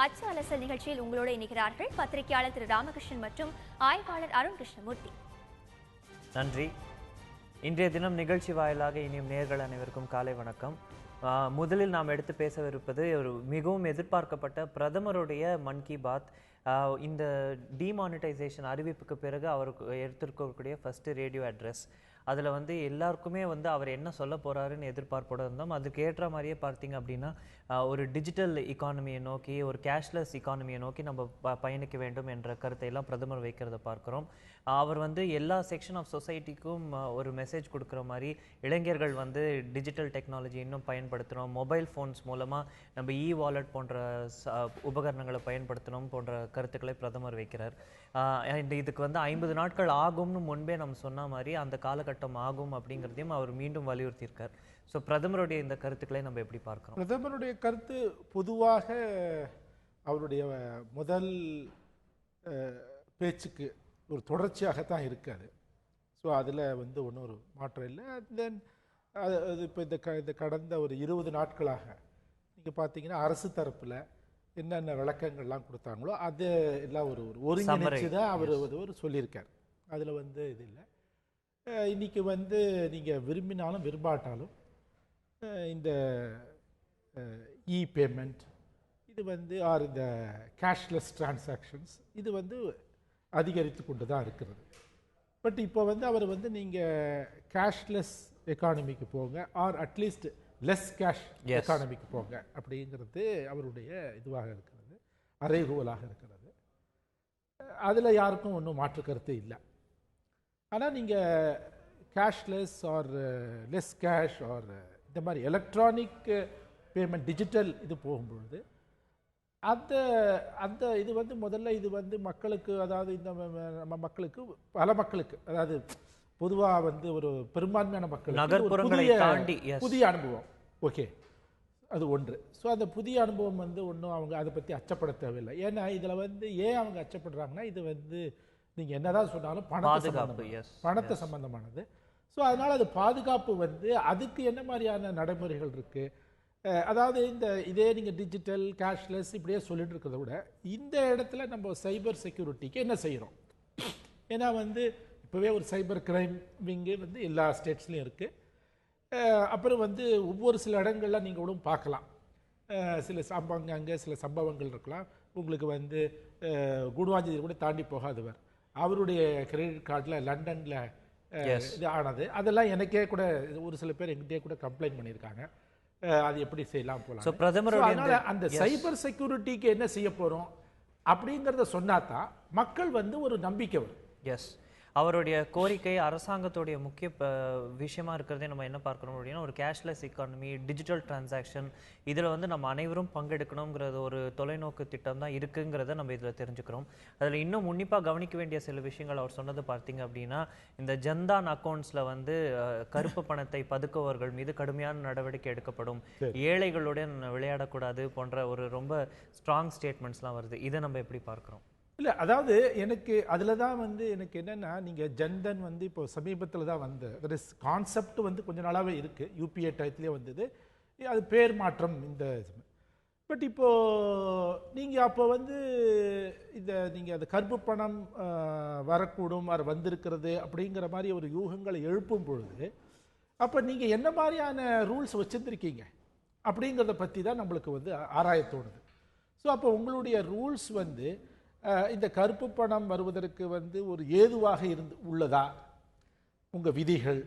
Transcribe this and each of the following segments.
அச்சு அலசல் நிகழ்ச்சியில் உங்களோடு இணைகிறார்கள் பத்திரிகையாளர் திரு ராமகிருஷ்ணன் மற்றும் ஆய்வாளர் அருண் கிருஷ்ணமூர்த்தி. நன்றி. இன்றைய தினம் நிகழ்ச்சி வாயிலாக இனியும் நேயர்கள் அனைவருக்கும் காலை வணக்கம். முதலில் நாம் எடுத்து பேசவிருப்பது ஒரு மிகவும் எதிர்பார்க்கப்பட்ட பிரதமருடைய மன் கி பாத். இந்த டிமானிட்டைசேஷன் அறிவிப்புக்கு பிறகு அவருக்கு எடுத்திருக்கக்கூடிய ஃபர்ஸ்ட் ரேடியோ அட்ரஸ். அதில் எல்லாருக்குமே அவர் என்ன சொல்ல போகிறாருன்னு எதிர்பார்ப்போடு இருந்தோம். அதுக்கு ஏற்ற மாதிரியே பார்த்தீங்க அப்படின்னா ஒரு டிஜிட்டல் எக்கானமியை நோக்கி, ஒரு கேஷ்லெஸ் எக்கானமியை நோக்கி நம்ம பயணிக்க வேண்டும் என்ற கருத்தை எல்லாம் பிரதமர் வைக்கிறத பார்க்குறோம். அவர் எல்லா செக்ஷன் ஆஃப் சொசைட்டிக்கும் ஒரு மெசேஜ் கொடுக்குற மாதிரி இளைஞர்கள் டிஜிட்டல் டெக்னாலஜி இன்னும் பயன்படுத்தணும், மொபைல் ஃபோன்ஸ் மூலமாக நம்ம வாலெட் போன்ற உபகரணங்களை பயன்படுத்தணும் போன்ற கருத்துக்களை பிரதமர் வைக்கிறார். இதுக்கு 50 நாட்கள் ஆகும்னு முன்பே நம்ம சொன்ன மாதிரி அந்த காலகட்டம் ஆகும் அப்படிங்கிறதையும் அவர் மீண்டும் வலியுறுத்தியிருக்கார். ஸோ பிரதமருடைய இந்த கருத்துக்களை நம்ம எப்படி பார்க்குறோம்? பிரதமருடைய கருத்து பொதுவாக அவருடைய முதல் பேச்சுக்கு ஒரு தொடர்ச்சியாகத்தான் இருக்காது. ஸோ அதில் ஒன்றும் ஒரு மாற்றம் இல்லை. தென் அது இப்போ இந்த கடந்த ஒரு 20 நாட்களாக நீங்கள் பார்த்தீங்கன்னா அரசு தரப்பில் என்னென்ன விளக்கங்கள்லாம் கொடுத்தாங்களோ அது எல்லாம் ஒரு ஒருங்கிணைச்சு தான் அவர் ஒரு சொல்லியிருக்கார். அதில் இது இல்லை. இன்றைக்கி நீங்கள் விரும்பினாலும் விரும்பாட்டாலும் இந்த பேமெண்ட் இது ஆர் இந்த கேஷ்லெஸ் டிரான்சாக்ஷன்ஸ் இது அதிகரித்து கொண்டு தான் இருக்கிறது. பட் இப்போ அவர் நீங்கள் கேஷ்லெஸ் எக்கானமிக்கு போங்க, ஆர் அட்லீஸ்ட் லெஸ் கேஷ் எக்கானமிக்கு போங்க அப்படிங்கிறது அவருடைய இதுவாக இருக்கிறது, அறைகூவலாக இருக்கிறது. அதில் யாருக்கும் ஒன்றும் மாற்று கருத்து இல்லை. ஆனால் நீங்கள் cashless or less cash or இந்த மாதிரி எலக்ட்ரானிக் பேமெண்ட் டிஜிட்டல் இது போகும்பொழுது அந்த இது முதல்ல இது மக்களுக்கு, அதாவது இந்த நம்ம மக்களுக்கு, பல மக்களுக்கு, அதாவது பொதுவாக ஒரு பெரும்பான்மையான மக்களுக்கு புதிய அனுபவம். ஓகே, அது ஒன்று. ஸோ அந்த புதிய அனுபவம் ஒன்றும் அவங்க அதை பற்றி அச்சப்பட தேவையில்லை. ஏன்னா இதில் ஏன் அவங்க அச்சப்படுறாங்கன்னா இது நீங்கள் என்னதான் சொன்னாலும் பணத்தை சம்பந்தமானது. ஸோ அதனால் அது பாதுகாப்பு அதுக்கு என்ன மாதிரியான நடைமுறைகள் இருக்குது, அதாவது இதே நீங்கள் டிஜிட்டல் கேஷ்லெஸ் இப்படியே சொல்லிட்டு இருக்கிறத விட இந்த இடத்துல நம்ம சைபர் செக்யூரிட்டிக்கு என்ன செய்கிறோம். ஏன்னா இப்போவே ஒரு சைபர் கிரைம் விங்கு எல்லா ஸ்டேட்ஸ்லையும் இருக்குது. அப்புறம் ஒவ்வொரு சில இடங்கள்லாம் நீங்கள் கூட பார்க்கலாம், சில அங்கே சில சம்பவங்கள் இருக்கலாம். உங்களுக்கு குடுவாஞ்சேரி கூட தாண்டி போகாதவர் அவருடைய கிரெடிட் கார்டில் லண்டனில் இது ஆனது, அதெல்லாம் எனக்கே கூட ஒரு சில பேர் எங்கிட்டே கூட கம்ப்ளைண்ட் பண்ணியிருக்காங்க. அது எப்படி செய்யலாம் போகலாம். அதனால அந்த சைபர் செக்யூரிட்டிக்கு என்ன செய்ய போகிறோம் அப்படிங்கிறத சொன்னாதான் மக்கள் ஒரு நம்பிக்கை வரும். எஸ், அவருடைய கோரிக்கை அரசாங்கத்துடைய முக்கிய விஷயமா இருக்கிறதே நம்ம என்ன பார்க்கணும் அப்படின்னா ஒரு கேஷ்லெஸ் எக்கானமி, டிஜிட்டல் டிரான்சாக்ஷன், இதில் நம்ம அனைவரும் பங்கெடுக்கணுங்கிறது ஒரு தொலைநோக்கு திட்டம் தான் இருக்குங்கிறத நம்ம இதில் தெரிஞ்சுக்கிறோம். அதில் இன்னும் உன்னிப்பாக கவனிக்க வேண்டிய சில விஷயங்கள் அவர் சொன்னது பார்த்தீங்க அப்படின்னா, இந்த ஜன்தான் அக்கௌண்ட்ஸில் கருப்பு பணத்தை பதுக்குவர்கள் மீது கடுமையான நடவடிக்கை எடுக்கப்படும், ஏழைகளுடன் விளையாடக்கூடாது போன்ற ஒரு ரொம்ப ஸ்ட்ராங் ஸ்டேட்மெண்ட்ஸ்லாம் வருது. இதை நம்ம எப்படி பார்க்குறோம்? இல்லை, அதாவது எனக்கு அதில் தான் எனக்கு என்னென்னா, நீங்கள் ஜன்தன் இப்போ சமீபத்தில் தான் தட் இஸ் கான்செப்ட் கொஞ்சம் நாளாகவே இருக்குது. யூபிஐ டயத்துலேயே வந்தது, அது பேர் மாற்றம் இந்த. பட் இப்போது நீங்கள் அப்போ இந்த நீங்கள் அந்த கருப்பு பணம் வரக்கூடும், அது வந்திருக்கிறது அப்படிங்கிற மாதிரி ஒரு யூகங்களை எழுப்பும் பொழுது அப்போ நீங்கள் என்ன மாதிரியான ரூல்ஸ் வச்சுருந்துருக்கீங்க அப்படிங்கிறத பற்றி தான் நம்மளுக்கு ஆராய தோணுது. ஸோ அப்போ உங்களுடைய ரூல்ஸ் இந்த கருப்பு பணம் வருவதற்கு ஒரு ஏதுவாக உள்ளதா உங்கள் விதிகள்?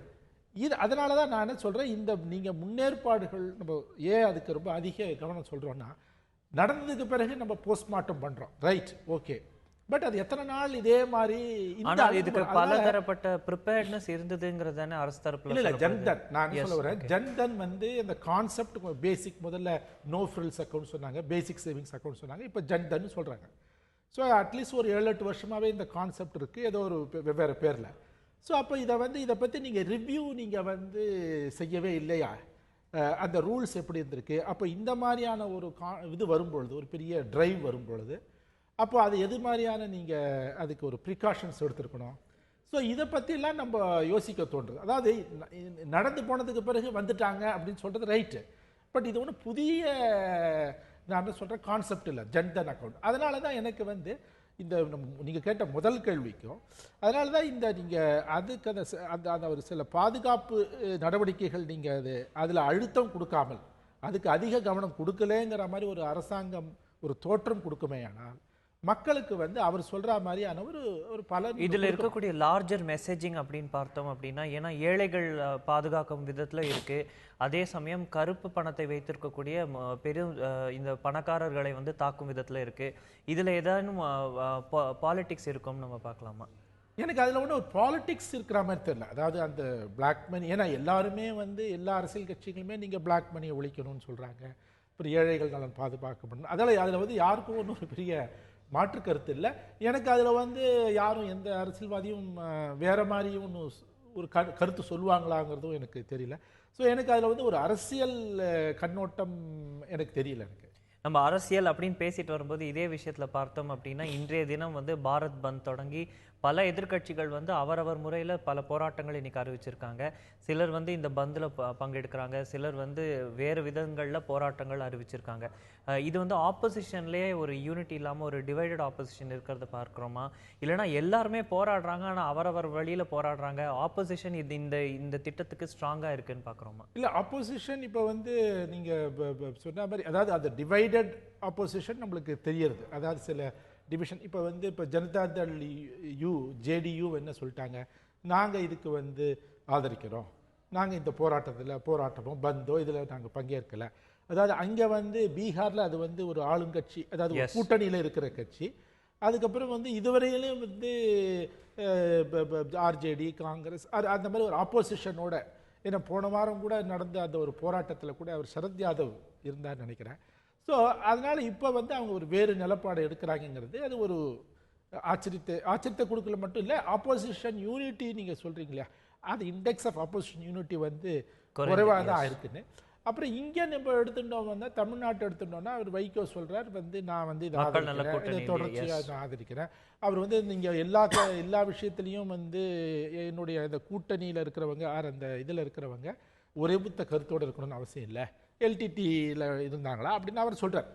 இது அதனால தான் நான் என்ன சொல்கிறேன், இந்த நீங்கள் முன்னேற்பாடுகள் நம்ம ஏன் அதுக்கு ரொம்ப அதிக கவனம் சொல்கிறோன்னா, நடந்ததுக்கு பிறகு நம்ம போஸ்ட்மார்ட்டம் பண்ணுறோம், ரைட், ஓகே. பட் அது எத்தனை நாள் இதே மாதிரி இதுக்கு பலதரப்பட்ட ப்ரிப்பேர்ட்னஸ் இருந்ததுங்கிறது தானே அரசு தரப்புல? இல்லை, ஜன்தன் நான் சொல்ல வரேன். ஜன்தன் இந்த கான்செப்ட் பேசிக், முதல்ல நோ ஃப்ரில்ஸ் அக்கௌண்ட் சொன்னாங்க, பேசிக் சேவிங்ஸ் அக்கௌண்ட் சொன்னாங்க, இப்போ ஜன்தன் சொல்கிறாங்க. ஸோ அட்லீஸ்ட் ஒரு 7-8 வருஷமாகவே இந்த கான்செப்ட் இருக்குது, ஏதோ ஒரு வெவ்வேறு பேரில். ஸோ அப்போ இதை பற்றி நீங்கள் ரிவ்யூ நீங்கள் செய்யவே இல்லையா? அந்த ரூல்ஸ் எப்படி இருந்திருக்கு? அப்போ இந்த மாதிரியான ஒரு இது வரும்பொழுது, ஒரு பெரிய ட்ரைவ் வரும்பொழுது, அப்போ அது எது மாதிரியான நீங்கள் அதுக்கு ஒரு ப்ரிகாஷன்ஸ் எடுத்துருக்கணும். ஸோ இதை பற்றிலாம் நம்ம யோசிக்க தோன்றுது. அதாவது நடந்து போனதுக்கு பிறகு வந்துட்டாங்க அப்படின்னு சொல்கிறது ரைட்டு. பட் இது ஒன்று புதிய நான் என்ன சொல்கிறேன், கான்செப்ட் இல்லை, ஜன்தன் அக்கௌண்ட். அதனால தான் எனக்கு வந்து இந்த நீங்கள் கேட்ட முதல் கேள்விக்கும் அதனால தான் இந்த நீங்கள் அதுக்கு அந்த ஒரு சில பாதுகாப்பு நடவடிக்கைகள் நீங்கள் அதில் அழுத்தம் கொடுக்காமல் அதுக்கு அதிக கவனம் கொடுக்கலேங்கிற மாதிரி ஒரு அரசாங்கம் ஒரு தோற்றம் கொடுக்குமே. ஆனால் மக்களுக்கு வந்து அவர் சொல்ற மாதிரியான ஒரு பலன் இதுல இருக்கக்கூடிய லார்ஜர் மெசேஜிங் அப்படின்னு பார்த்தோம் அப்படின்னா, ஏன்னா ஏழைகள் பாதுகாக்கும் விதத்துல இருக்கு, அதே சமயம் கருப்பு பணத்தை வைத்திருக்கக்கூடிய பெரும் இந்த பணக்காரர்களை வந்து தாக்கும் விதத்துல இருக்கு. இதுல ஏதானும் பாலிடிக்ஸ் இருக்கும்னு நம்ம பார்க்கலாமா? எனக்கு அதில் ஒன்று ஒரு பாலிடிக்ஸ் இருக்கிற மாதிரி தெரியல. அதாவது அந்த பிளாக் மணி, ஏன்னா எல்லாருமே வந்து எல்லா அரசியல் கட்சிகளுமே நீங்கள் பிளாக் மணியை ஒழிக்கணும்னு சொல்கிறாங்க, அப்புறம் ஏழைகள் நலன் பாதுகாக்கப்படணும். அதில் வந்து யாருக்கும் ஒன்றும் ஒரு பெரிய மாற்று கருத்து இல்லை. எனக்கு அதில் வந்து யாரும் எந்த அரசியல்வாதியும் வேற மாதிரியும் ஒன்று ஒரு கருத்து சொல்லுவாங்களாங்கிறதும் எனக்கு தெரியல. ஸோ எனக்கு அதில் வந்து ஒரு அரசியல் கண்ணோட்டம் எனக்கு தெரியல. எனக்கு நம்ம அரசியல் அப்படின்னு பேசிட்டு வரும்போது இதே விஷயத்துல பார்த்தோம் அப்படின்னா, இன்றைய தினம் வந்து பாரத் பந்த் தொடங்கி பல எதிர்க்கட்சிகள் வந்து அவரவர் முறையில் பல போராட்டங்கள் இன்னைக்கு அறிவிச்சிருக்காங்க. சிலர் வந்து இந்த பந்தில் பங்கெடுக்கிறாங்க, சிலர் வந்து வேறு விதங்களில் போராட்டங்கள் அறிவிச்சிருக்காங்க. இது வந்து ஆப்போசிஷன்லேயே ஒரு யூனிட்டி இல்லாமல் ஒரு டிவைடட் ஆப்போசிஷன் இருக்கிறத பார்க்குறோமா? இல்லைனா எல்லாருமே போராடுறாங்க ஆனால் அவரவர் வழியில் போராடுறாங்க, ஆப்போசிஷன் இது இந்த திட்டத்துக்கு ஸ்ட்ராங்காக இருக்குன்னு பார்க்குறோமா? இல்லை, ஆப்போசிஷன் இப்போ வந்து நீங்கள் சொன்ன மாதிரி அதாவது அந்த டிவைடட் ஆப்போசிஷன் நம்மளுக்கு தெரியறது. அதாவது சில டிவிஷன் இப்போ வந்து இப்போ ஜனதாதள் ஜேடியு என்ன சொல்லிட்டாங்க, நாங்கள் இதுக்கு வந்து ஆதரிக்கிறோம், நாங்கள் இந்த போராட்டமோ பந்தோ இதில் நாங்கள் பங்கேற்கலை. அதாவது அங்கே வந்து பீகாரில் அது வந்து ஒரு ஆளுங்கட்சி, அதாவது கூட்டணியில் இருக்கிற கட்சி. அதுக்கப்புறம் வந்து இதுவரையிலும் வந்து ஆர்ஜேடி காங்கிரஸ் அந்த மாதிரி ஒரு ஆப்போசிஷனோட, ஏன்னா போன வாரம் கூட நடந்த அந்த ஒரு போராட்டத்தில் கூட அவர் சரத் யாதவ் இருந்தார் நினைக்கிறேன். ஸோ அதனால் இப்போ வந்து அவங்க ஒரு வேறு நிலப்பாடு எடுக்கிறாங்கிறது அது ஒரு ஆச்சரியத்தை கொடுக்கல மட்டும் இல்லை. ஆப்போசிஷன் யூனிட்டி நீங்கள் சொல்கிறீங்க இல்லையா, அது இண்டெக்ஸ் ஆஃப் ஆப்போசிஷன் யூனிட்டி வந்து குறைவாக தான் இருக்குன்னு. அப்புறம் இங்கே நம்ம எடுத்துட்டோம் வந்தால் தமிழ்நாட்டை எடுத்துட்டோம்னா அவர் வைகோ சொல்கிறார் வந்து நான் வந்து இதை தொடர்ச்சியாக நான் ஆதரிக்கிறேன். அவர் வந்து நீங்கள் எல்லா விஷயத்துலையும் வந்து என்னுடைய இந்த கூட்டணியில் இருக்கிறவங்க அந்த இதில் இருக்கிறவங்க ஒரே புத்த கருத்தோடு இருக்கணும்னு அவசியம் இல்லை, எல்டிடியில் இருந்தாங்களா அப்படின்னு அவர் சொல்கிறார்.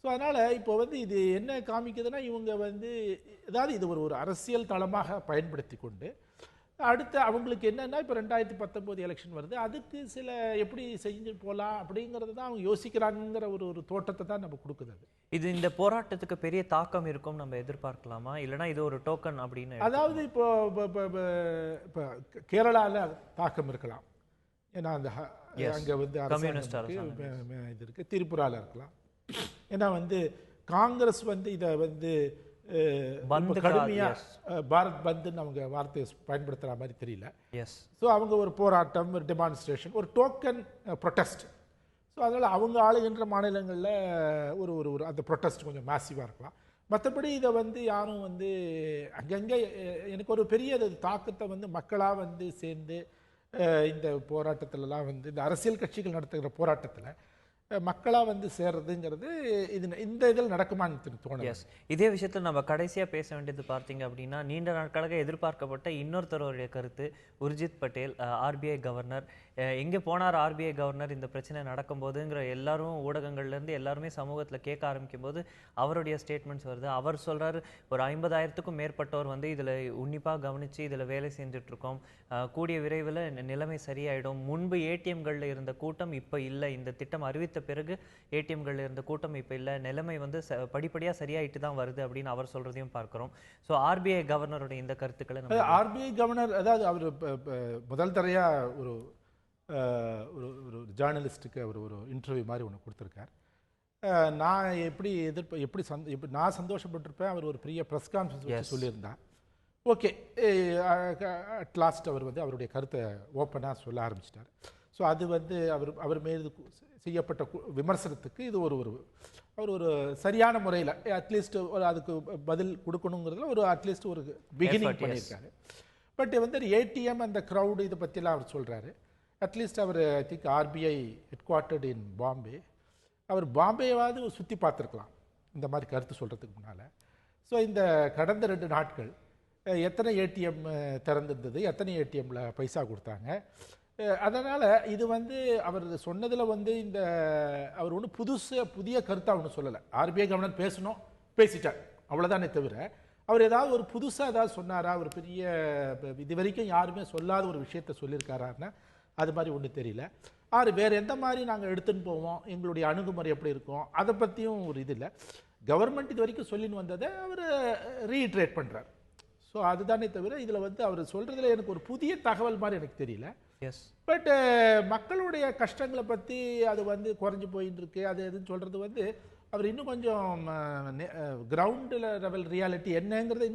ஸோ அதனால் இப்போ வந்து இது என்ன காமிக்குதுன்னா, இவங்க வந்து அதாவது இது ஒரு அரசியல் தளமாக பயன்படுத்தி கொண்டு அடுத்து அவங்களுக்கு என்னென்னா இப்போ 2019 எலெக்ஷன் வருது, அதுக்கு சில எப்படி செஞ்சு போகலாம் அப்படிங்கிறது தான் அவங்க யோசிக்கிறாங்கிற ஒரு தோட்டத்தை தான் நம்ம கொடுக்குது. இது இந்த போராட்டத்துக்கு பெரிய தாக்கம் இருக்கும் நம்ம எதிர்பார்க்கலாமா, இல்லைனா இது ஒரு டோக்கன் அப்படின்னு? அதாவது இப்போ கேரளாவில் தாக்கம் இருக்கலாம், ஏன்னா அந்த அங்கே வந்து இது இருக்குது, திரிபுராவில் இருக்கலாம். ஏன்னா வந்து காங்கிரஸ் வந்து இதை வந்து கடுமையாக பாரத் பந்துன்னு அவங்க வார்த்தையை பயன்படுத்துகிற மாதிரி தெரியல. ஸோ அவங்க ஒரு போராட்டம், ஒரு டெமான்ஸ்ட்ரேஷன், ஒரு டோக்கன் ப்ரொட்டஸ்ட். ஸோ அதனால் அவங்க ஆளுகின்ற மாநிலங்களில் ஒரு அந்த ப்ரொட்டஸ்ட் கொஞ்சம் மேசிவாக இருக்கலாம். மற்றபடி இதை வந்து யாரும் வந்து அங்கங்கே எனக்கு ஒரு பெரிய தாக்கத்தை வந்து மக்களாக வந்து சேர்ந்து இந்த போராட்டத்திலலாம் வந்து இந்த அரசியல் கட்சிகள் நடத்துகிற போராட்டத்தில் மக்களாக வந்து சேர்றதுங்கிறது இந்த இதில் நடக்குமான்னு தோணுது. இதே விஷயத்தில் நம்ம கடைசியாக பேச வேண்டியது பார்த்தீங்க அப்படின்னா, நீண்ட நாட்களாக எதிர்பார்க்கப்பட்ட இன்னொருத்தருடைய கருத்து, உர்ஜித் பட்டேல் ஆர்பிஐ கவர்னர். எங்கே போனார் ஆர்பிஐ கவர்னர் இந்த பிரச்சனை நடக்கும்போதுங்கிற எல்லாரும் ஊடகங்கள்லேருந்து எல்லாருமே சமூகத்தில் கேட்க ஆரம்பிக்கும் போது அவருடைய ஸ்டேட்மெண்ட்ஸ் வருது. அவர் சொல்கிறார், ஒரு 50,000க்கும் மேற்பட்டோர் வந்து இதில் உன்னிப்பாக கவனித்து இதில் வேலை செஞ்சுட்ருக்கோம், கூடிய விரைவில் நிலைமை சரியாயிடும். முன்பு ஏடிஎம்களில் இருந்த கூட்டம் இப்போ இல்லை, இந்த திட்டம் அறிவித்த பிறகு ஏடிஎம்களில் இருந்த கூட்டம் இப்போ இல்லை, நிலைமை வந்து படிப்படியாக சரியாயிட்டு தான் வருது அப்படின்னு அவர் சொல்கிறதையும் பார்க்குறோம். ஸோ ஆர்பிஐ கவர்னருடைய இந்த கருத்துக்களை ஆர்பிஐ கவர்னர் அதாவது அவர் முதல் தரையாக ஒரு ஜேர்னலிஸ்ட்டுக்கு அவர் ஒரு இன்டர்வியூ மாதிரி ஒன்று கொடுத்துருக்கார். நான் எப்படி நான் சந்தோஷப்பட்டிருப்பேன், அவர் ஒரு பெரிய ப்ரெஸ் கான்ஃபரன்ஸ் வச்சு சொல்லியிருந்தேன். ஓகே, அட் லாஸ்ட் அவர் வந்து அவருடைய கருத்தை ஓப்பனாக சொல்ல ஆரம்பிச்சிட்டார். ஸோ அது வந்து அவர் மீது செய்யப்பட்ட விமர்சனத்துக்கு இது அவர் ஒரு சரியான முறையில் அட்லீஸ்ட் அதுக்கு பதில் கொடுக்கணுங்கிறதுல அட்லீஸ்ட் ஒரு பிகினிங் பண்ணியிருக்காரு. பட் வந்து ஏடிஎம் அந்த க்ரௌடு இதை பற்றிலாம் அவர் சொல்கிறாரு. அட்லீஸ்ட் அவர் I think RBI headquartered in Bombay, அவர் பாம்பேவாவது சுற்றி பார்த்துருக்கலாம் இந்த மாதிரி கருத்து சொல்கிறதுக்கு முன்னால். ஸோ இந்த கடந்த 2 நாட்கள் எத்தனை ஏடிஎம் திறந்திருந்தது, எத்தனை ஏடிஎம்மில் பைசா கொடுத்தாங்க, அதனால் இது வந்து அவர் சொன்னதில் வந்து இந்த அவர் ஒன்றும் புதிய கருத்தாக ஒன்றும் சொல்லலை. ஆர்பிஐ கவர்னர் பேசிட்டார் அவ்வளோதானே தவிர அவர் ஏதாவது ஒரு புதுசாக ஏதாவது சொன்னாரா, ஒரு பெரிய இது வரைக்கும் யாருமே சொல்லாத ஒரு விஷயத்த சொல்லியிருக்காரான்னா அது மாதிரி ஒன்றும் தெரியல. வேறு எந்த மாதிரி நாங்கள் எடுத்துன்னு போவோம், எங்களுடைய அணுகுமுறை எப்படி இருக்கும், அதை பற்றியும் ஒரு இது இல்லை. கவர்மெண்ட் இது வரைக்கும் சொல்லின்னு வந்ததை அவர் ரீஇட்ரேட் பண்ணுறார். ஸோ அதுதானே தவிர இதில் வந்து அவர் சொல்கிறதுல எனக்கு ஒரு புதிய தகவல் மாதிரி எனக்கு தெரியல. பட் மக்களுடைய கஷ்டங்களை பற்றி அது வந்து குறைஞ்சி போயின்னு இருக்கு அது எதுன்னு சொல்கிறது வந்து அவர் இன்னும் கொஞ்சம் கிரவுண்ட் லெவல் ரியாலிட்டி என்னங்கிறத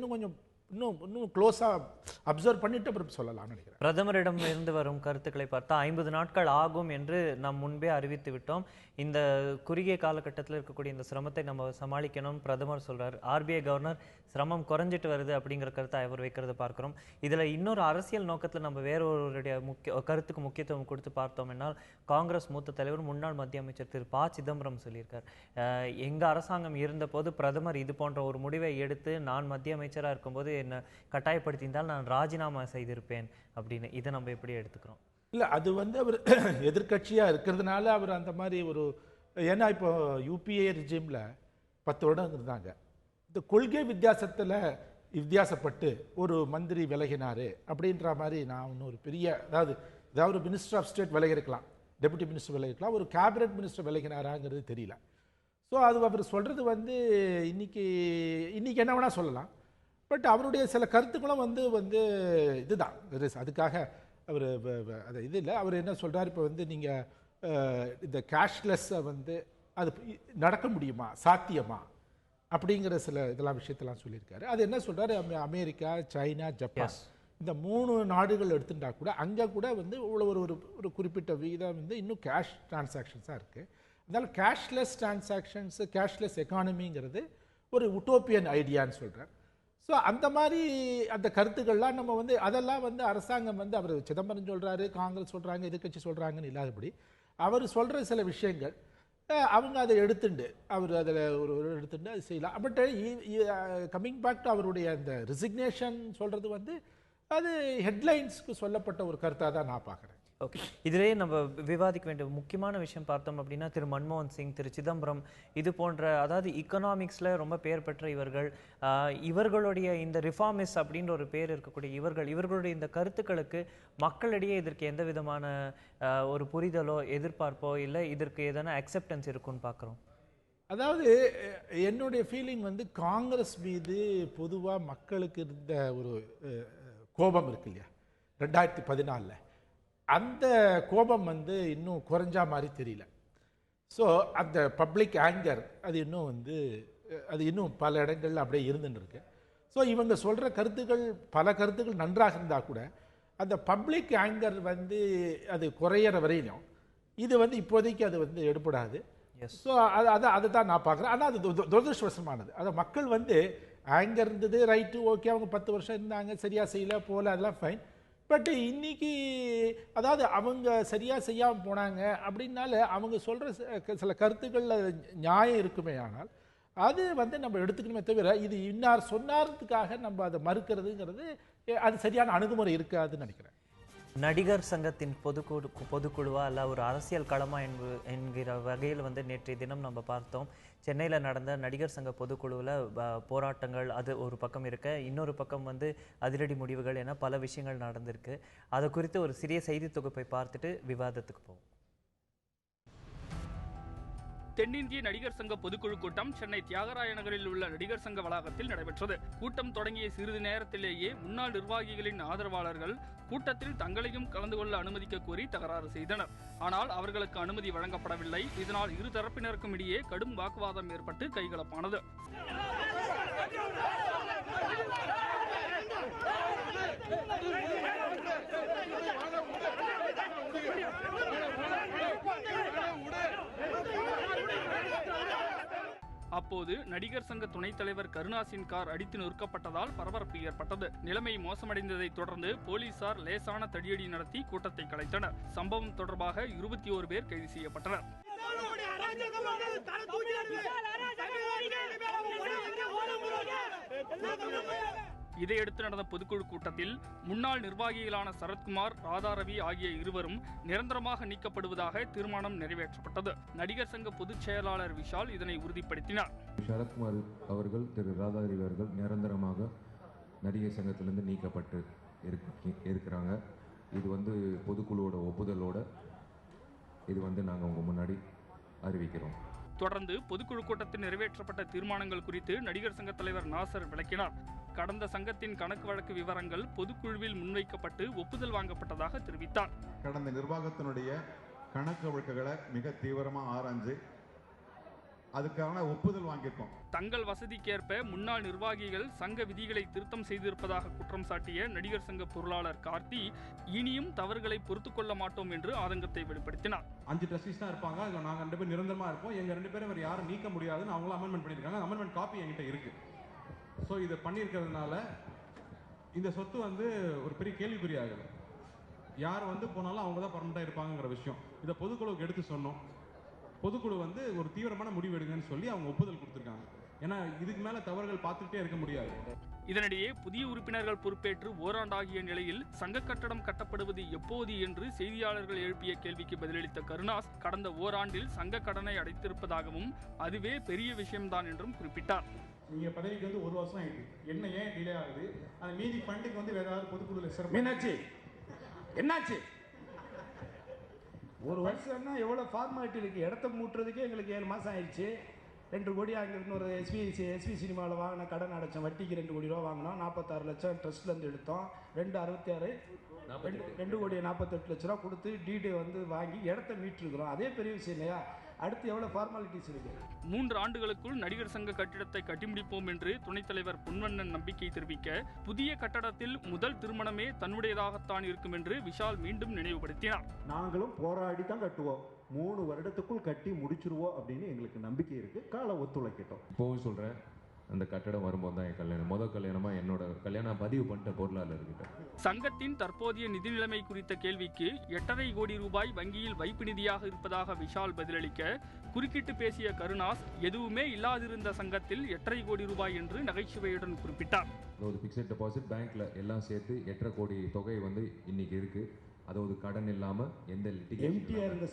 இன்னும் க்ளோஸாக அப்சர்வ் பண்ணிட்டு அப்புறம் சொல்லலாம்னு நினைக்கிறேன். பிரதமரிடம் இருந்து வரும் கருத்துக்களை பார்த்தா 50 நாட்கள் ஆகும் என்று நாம் முன்பே அறிவித்து விட்டோம். இந்த குறுகிய காலகட்டத்தில் இருக்கக்கூடிய இந்த சிரமத்தை நம்ம சமாளிக்கணும் பிரதமர் சொல்றார். ஆர்பிஐ கவர்னர் சிரமம் குறைஞ்சிட்டு வருது அப்படிங்கிற கருத்தை அவர் வைக்கிறத பார்க்கிறோம். இதுல இன்னொரு அரசியல் நோக்கத்தில் நம்ம வேறொருடைய கருத்துக்கு முக்கியத்துவம் கொடுத்து பார்த்தோம் என்னால் காங்கிரஸ் மூத்த தலைவர் முன்னாள் மத்திய அமைச்சர் திரு ப சிதம்பரம் சொல்லியிருக்கார், எங்க அரசாங்கம் இருந்த போது பிரதமர் இது போன்ற ஒரு முடிவை எடுத்து நான் மத்திய அமைச்சராக இருக்கும்போது என்ன கட்டாயப்படுத்தியிருந்தால் நான் ராஜினாமா செய்திருப்பேன் அப்படின்னு. இதை நம்ம எப்படி எடுத்துக்கிறோம்? இல்லை, அது வந்து அவர் எதிர்கட்சியாக இருக்கிறதுனால அவர் அந்த மாதிரி ஒரு, ஏன்னா இப்போ யூபிஏ ரிஜிமில் 10 வருடம் இருந்தாங்க. இந்த கொள்கை வித்தியாசப்பட்டு ஒரு மந்திரி விலகினார் அப்படின்ற மாதிரி நான் ஒன்று ஒரு பெரிய ஏதாவது ஒரு மினிஸ்டர் ஆஃப் ஸ்டேட் விலகிருக்கலாம், டெபுட்டி மினிஸ்டர் விலகிருக்கலாம், ஒரு கேபினட் மினிஸ்டர் விலகினாராங்கிறது தெரியல. ஸோ அது அவர் சொல்கிறது வந்து இன்னைக்கு என்ன வேணால் சொல்லலாம். பட் அவருடைய சில கருத்துக்களும் வந்து இதுதான், அதுக்காக அவர் அது இது இல்லை. அவர் என்ன சொல்கிறார், இப்போ வந்து நீங்கள் இந்த கேஷ்லெஸ்ஸை வந்து அது நடக்க முடியுமா, சாத்தியமா அப்படிங்கிற சில இதெல்லாம் விஷயத்தெல்லாம் சொல்லியிருக்காரு. அது என்ன சொல்கிறாரு, அமெரிக்கா, சைனா, ஜப்பான் இந்த 3 நாடுகள் எடுத்துட்டா கூட அங்கே கூட வந்து இவ்வளோ ஒரு குறிப்பிட்ட விகிதம் வந்து இன்னும் கேஷ் டிரான்சாக்ஷன்ஸாக இருக்குது. அதனால் கேஷ்லெஸ் டிரான்சாக்ஷன்ஸு, கேஷ்லெஸ் எக்கானமிங்கிறது ஒரு உட்டோப்பியன் ஐடியான்னு சொல்கிறார். ஸோ அந்த மாதிரி அந்த கருத்துக்கள்லாம் நம்ம வந்து அதெல்லாம் வந்து அரசாங்கம் வந்து அவர் சிதம்பரம் சொல்கிறாரு, காங்கிரஸ் சொல்கிறாங்க, எதிர்கட்சி சொல்கிறாங்கன்னு இல்லாதபடி அவர் சொல்கிற சில விஷயங்கள் அவங்க அதை எடுத்துண்டு அவர் அதில் ஒரு எடுத்துட்டு அது செய்யலாம். பட் கம்மிங் பேக் டு அவருடைய அந்த ரிசிக்னேஷன் சொல்கிறது வந்து அது ஹெட்லைன்ஸ்க்கு சொல்லப்பட்ட ஒரு கருத்தாக தான் நான் பார்க்குறேன். ஓகே, இதிலேயே நம்ம விவாதிக்க வேண்டிய முக்கியமான விஷயம் பார்த்தோம் அப்படின்னா திரு மன்மோகன் சிங், திரு சிதம்பரம் இது போன்ற, அதாவது இக்கனாமிக்ஸில் ரொம்ப பெயர் பெற்ற இவர்கள், இவர்களுடைய இந்த ரிஃபார்மிஸ்ட் அப்படின்ற ஒரு பேர் இருக்கக்கூடிய இவர்களுடைய இந்த கருத்துக்களுக்கு மக்களிடையே இதற்கு எந்த விதமான ஒரு புரிதலோ எதிர்பார்ப்போ இல்லை இதற்கு எதனா அக்செப்டன்ஸ் இருக்குன்னு பார்க்குறோம். அதாவது என்னுடைய ஃபீலிங் வந்து காங்கிரஸ் மீது பொதுவாக மக்களுக்கு இருந்த ஒரு கோபம் இருக்கு இல்லையா 2014, அந்த கோபம் வந்து இன்னும் குறைஞ்சா மாதிரி தெரியல. ஸோ அந்த பப்ளிக் ஆங்கர் அது இன்னும் பல இடங்கள்ல அப்படியே இருந்துன்னு இருக்கு. ஸோ இவங்க சொல்கிற கருத்துக்கள் பல கருத்துக்கள் நன்றாக இருந்தால் கூட அந்த பப்ளிக் ஆங்கர் வந்து அது குறையிற வரையிலும் இது வந்து இப்போதைக்கு அது வந்து எடுபடாது. ஸோ அதை தான் நான் பார்க்குறேன். ஆனால் அது துரதிருஷ்டவசமானது. அதை மக்கள் வந்து ஆங்கர் இருந்தது, ரைட்டு, ஓகே, அவங்க 10 வருஷம் இருந்தாங்க, சரியாக செய்யல போல, அதெல்லாம் ஃபைன். பட் இன்னைக்கு அதாவது அவங்க சரியாக செய்யாமல் போனாங்க அப்படின்னால அவங்க சொல்கிற சில கருத்துக்களில் நியாயம் இருக்குமே, ஆனால் அது வந்து நம்ம எடுத்துக்கணுமே தவிர இது இன்னார் சொன்னார்த்துக்காக நம்ம அதை மறுக்கிறதுங்கிறது அது சரியான அணுகுமுறை இருக்காதுன்னு நினைக்கிறேன். நடிகர் சங்கத்தின் பொதுக்குழுவா அல்ல ஒரு அரசியல் களமா என்கிற வகையில் வந்து நேற்றைய தினம் நம்ம பார்த்தோம். சென்னையில் நடந்த நடிகர் சங்க பொதுக்குழுவில் போராட்டங்கள் அது ஒரு பக்கம் இருக்க, இன்னொரு பக்கம் வந்து அதிரடி முடிவுகள் என பல விஷயங்கள் நடந்திருக்கு. அது குறித்து ஒரு சிறிய செய்தி தொகுப்பை பார்த்துட்டு விவாதத்துக்கு போவோம். தென்னிந்திய நடிகர் சங்க பொதுக்குழு கூட்டம் சென்னை தியாகராய நகரில் உள்ள நடிகர் சங்க வளாகத்தில் நடைபெற்றது. கூட்டம் தொடங்கிய சிறிது நேரத்திலேயே முன்னாள் நிர்வாகிகளின் ஆதரவாளர்கள் கூட்டத்தில் தங்களையும் கலந்து கொள்ள அனுமதிக்க கோரி தகராறு செய்தனர். ஆனால் அவர்களுக்கு அனுமதி வழங்கப்படவில்லை. இதனால் இரு தரப்பினருக்கும் இடையே கடும் வாக்குவாதம் ஏற்பட்டு கைகலப்பானது. அப்போது நடிகர் சங்க துணைத் தலைவர் கருணாசின் கார் அடித்து நொறுக்கப்பட்டதால் பரபரப்பு ஏற்பட்டது. நிலைமை மோசமடைந்ததை தொடர்ந்து போலீசார் லேசான தடியடி நடத்தி கூட்டத்தை கலைத்தனர். சம்பவம் தொடர்பாக 21 பேர் கைது செய்யப்பட்டனர். இதையடுத்து நடந்த பொதுக்குழு கூட்டத்தில் முன்னாள் நிர்வாகிகளான சரத்குமார், ராதாரவி ஆகிய இருவரும் நிரந்தரமாக நீக்கப்படுவதாக தீர்மானம் நிறைவேற்றப்பட்டது. நடிகர் சங்க பொதுச் செயலாளர் விஷால் இதனை உறுதிப்படுத்தினார். சரத்குமார் அவர்கள், திரு ராதாரவி அவர்கள் நிரந்தரமாக நடிகர் சங்கத்திலிருந்து நீக்கப்பட்டு இருக்கிறாங்க. இது பொதுக்குழுவோட ஒப்புதலோட இது நாங்கள் உங்க முன்னாடி அறிவிக்கிறோம். தொடர்ந்து பொதுக்குழு கூட்டத்தில் நிறைவேற்றப்பட்ட தீர்மானங்கள் குறித்து நடிகர் சங்க தலைவர் நாசர் விளக்கினார். கடந்த சங்கத்தின் கணக்கு வழக்கு விவரங்கள் பொதுக்குழுவில் முன்வைக்கப்பட்டு ஒப்புதல் வாங்கப்பட்டதாக தெரிவித்தார். கடந்த நிர்வாகத்தினுடைய கணக்கு வழக்குகளை மிக தீவிரமாக ஆராய்ந்து அதுக்கான ஒப்புதல் வாங்கியிருக்கோம். தங்கள் வசதிக்கேற்ப முன்னாள் நிர்வாகிகள் சங்க விதிகளை திருத்தம் செய்திருப்பதாக குற்றம் சாட்டிய நடிகர் சங்க பொருளாளர் கார்த்தி, இனியும் தவறுகளை பொறுத்துக் கொள்ள மாட்டோம் என்று ஆதங்கத்தை வெளிப்படுத்தினார். 5 ட்ரஸ்டீஸ் தான் இருப்பாங்க, நாங்கள் 2 பேர் நிரந்தரமா இருப்போம், எங்க 2 பேரும் வேறு யாரும் நீக்க முடியாதுன்னு அவங்களும் அமெண்ட்மெண்ட் பண்ணியிருக்காங்க. அமெண்ட்மெண்ட் காப்பி என்கிட்ட இருக்கு. ஸோ இதை பண்ணியிருக்கிறதுனால இந்த சொத்து ஒரு பெரிய கேள்விக்குறியாகுது. யார் போனாலும் அவங்க தான் பர்மனெண்டாக இருப்பாங்கிற விஷயம் இதை பொதுக்குழுவுக்கு எடுத்து சொன்னோம். பொதுக்குழு ஒரு தீவிரமான முடிவு எடுங்கன்னு சொல்லி அவங்க ஒப்புதல் கொடுத்துருக்காங்க. ஏன்னா இதுக்கு மேல தவறுகள் பார்த்துட்டே இருக்க முடியாது. இதனிடையே புதிய உறுப்பினர்கள் பொறுப்பேற்று ஓராண்டாகிய நிலையில் சங்க கட்டடம் கட்டப்படுவது எப்போது என்று செய்தியாளர்கள் எழுப்பிய கேள்விக்கு பதிலளித்த கருணாஸ், கடந்த ஓராண்டில் சங்க கடனை அடைத்திருப்பதாகவும் அதுவே பெரிய விஷயம்தான் என்றும் குறிப்பிட்டார். நீங்க பதவிக்கு 1 வருஷம் ஆயிடுது, என்ன ஏன் டிலே ஆகுது? அந்த மீதி ஃபண்டுக்கு வேற ஏதாவது பொதுக்குழுல சிறப்பு என்னாச்சு? 1 வருஷம்னா எவ்வளவு ஃபார்மாலிட்டி இருக்கு. இடத்த மூட்டுறதுக்கே எங்களுக்கு 7 மாசம் ஆயிடுச்சு. 2 கோடி அங்கே இன்னொரு எஸ்வி சினிமாவில் வாங்கின கடன் அடைச்சோம், வட்டிக்கு 2 கோடி ரூபா வாங்கினோம். 46 லட்சம் ட்ரஸ்ட்லேருந்து எடுத்தோம். 2 கோடி 48 லட்ச ரூபா கொடுத்து டீடு வாங்கி இடத்த மீட்டிருக்கிறோம். அதே பெரிய விஷயம் இல்லையா? அடுத்து எவ்வளவு ஃபார்மாலிட்டிஸ் இருக்கு? 3 ஆண்டுகளுக்குள் நடிகர் சங்க கட்டிடத்தை கட்டி முடிப்போம் என்று துணைத் தலைவர் பொன்வண்ணன் நம்பிக்கை தெரிவிக்க, புதிய கட்டடத்தில் முதல் திருமணமே தன்னுடையதாகத்தான் இருக்கும் என்று விஷால் மீண்டும் நினைவுபடுத்தினார். நாங்களும் போராடி தான் கட்டுவோம், 3 வருடத்துக்குள் கட்டி முடிச்சிருவோம் அப்படின்னு எங்களுக்கு நம்பிக்கை இருக்கு. கால ஒத்துழைக்கட்டும். இப்போவும் சொல்றேன், அந்த கட்டடம் வரும்போது தான் என் கல்யாணம், முதல் கல்யாணமா என்னோட கல்யாணம் பதிவு பண்ணிட்ட பொருளாளர்கிட்ட. சங்கத்தின் தற்போதைய நிதி நிலைமை குறித்த கேள்விக்கு 8.5 கோடி ரூபாய் வங்கியில் வைப்பு நிதியாக இருப்பதாக விஷால் பதிலளிக்க, குறுக்கிட்டு பேசிய கருணாஸ், எதுவுமே இல்லாதிருந்த சங்கத்தில் 8.5 கோடி ரூபாய் என்று நகைச்சுவையுடன் குறிப்பிட்டார். அதாவது பிக்சட் டெபாசிட் பேங்க்ல எல்லாம் சேர்த்து 8.5 கோடி தொகை இன்னைக்கு இருக்கு. அதாவது கடன் இல்லாம எந்த எம்டிஆர் இருந்த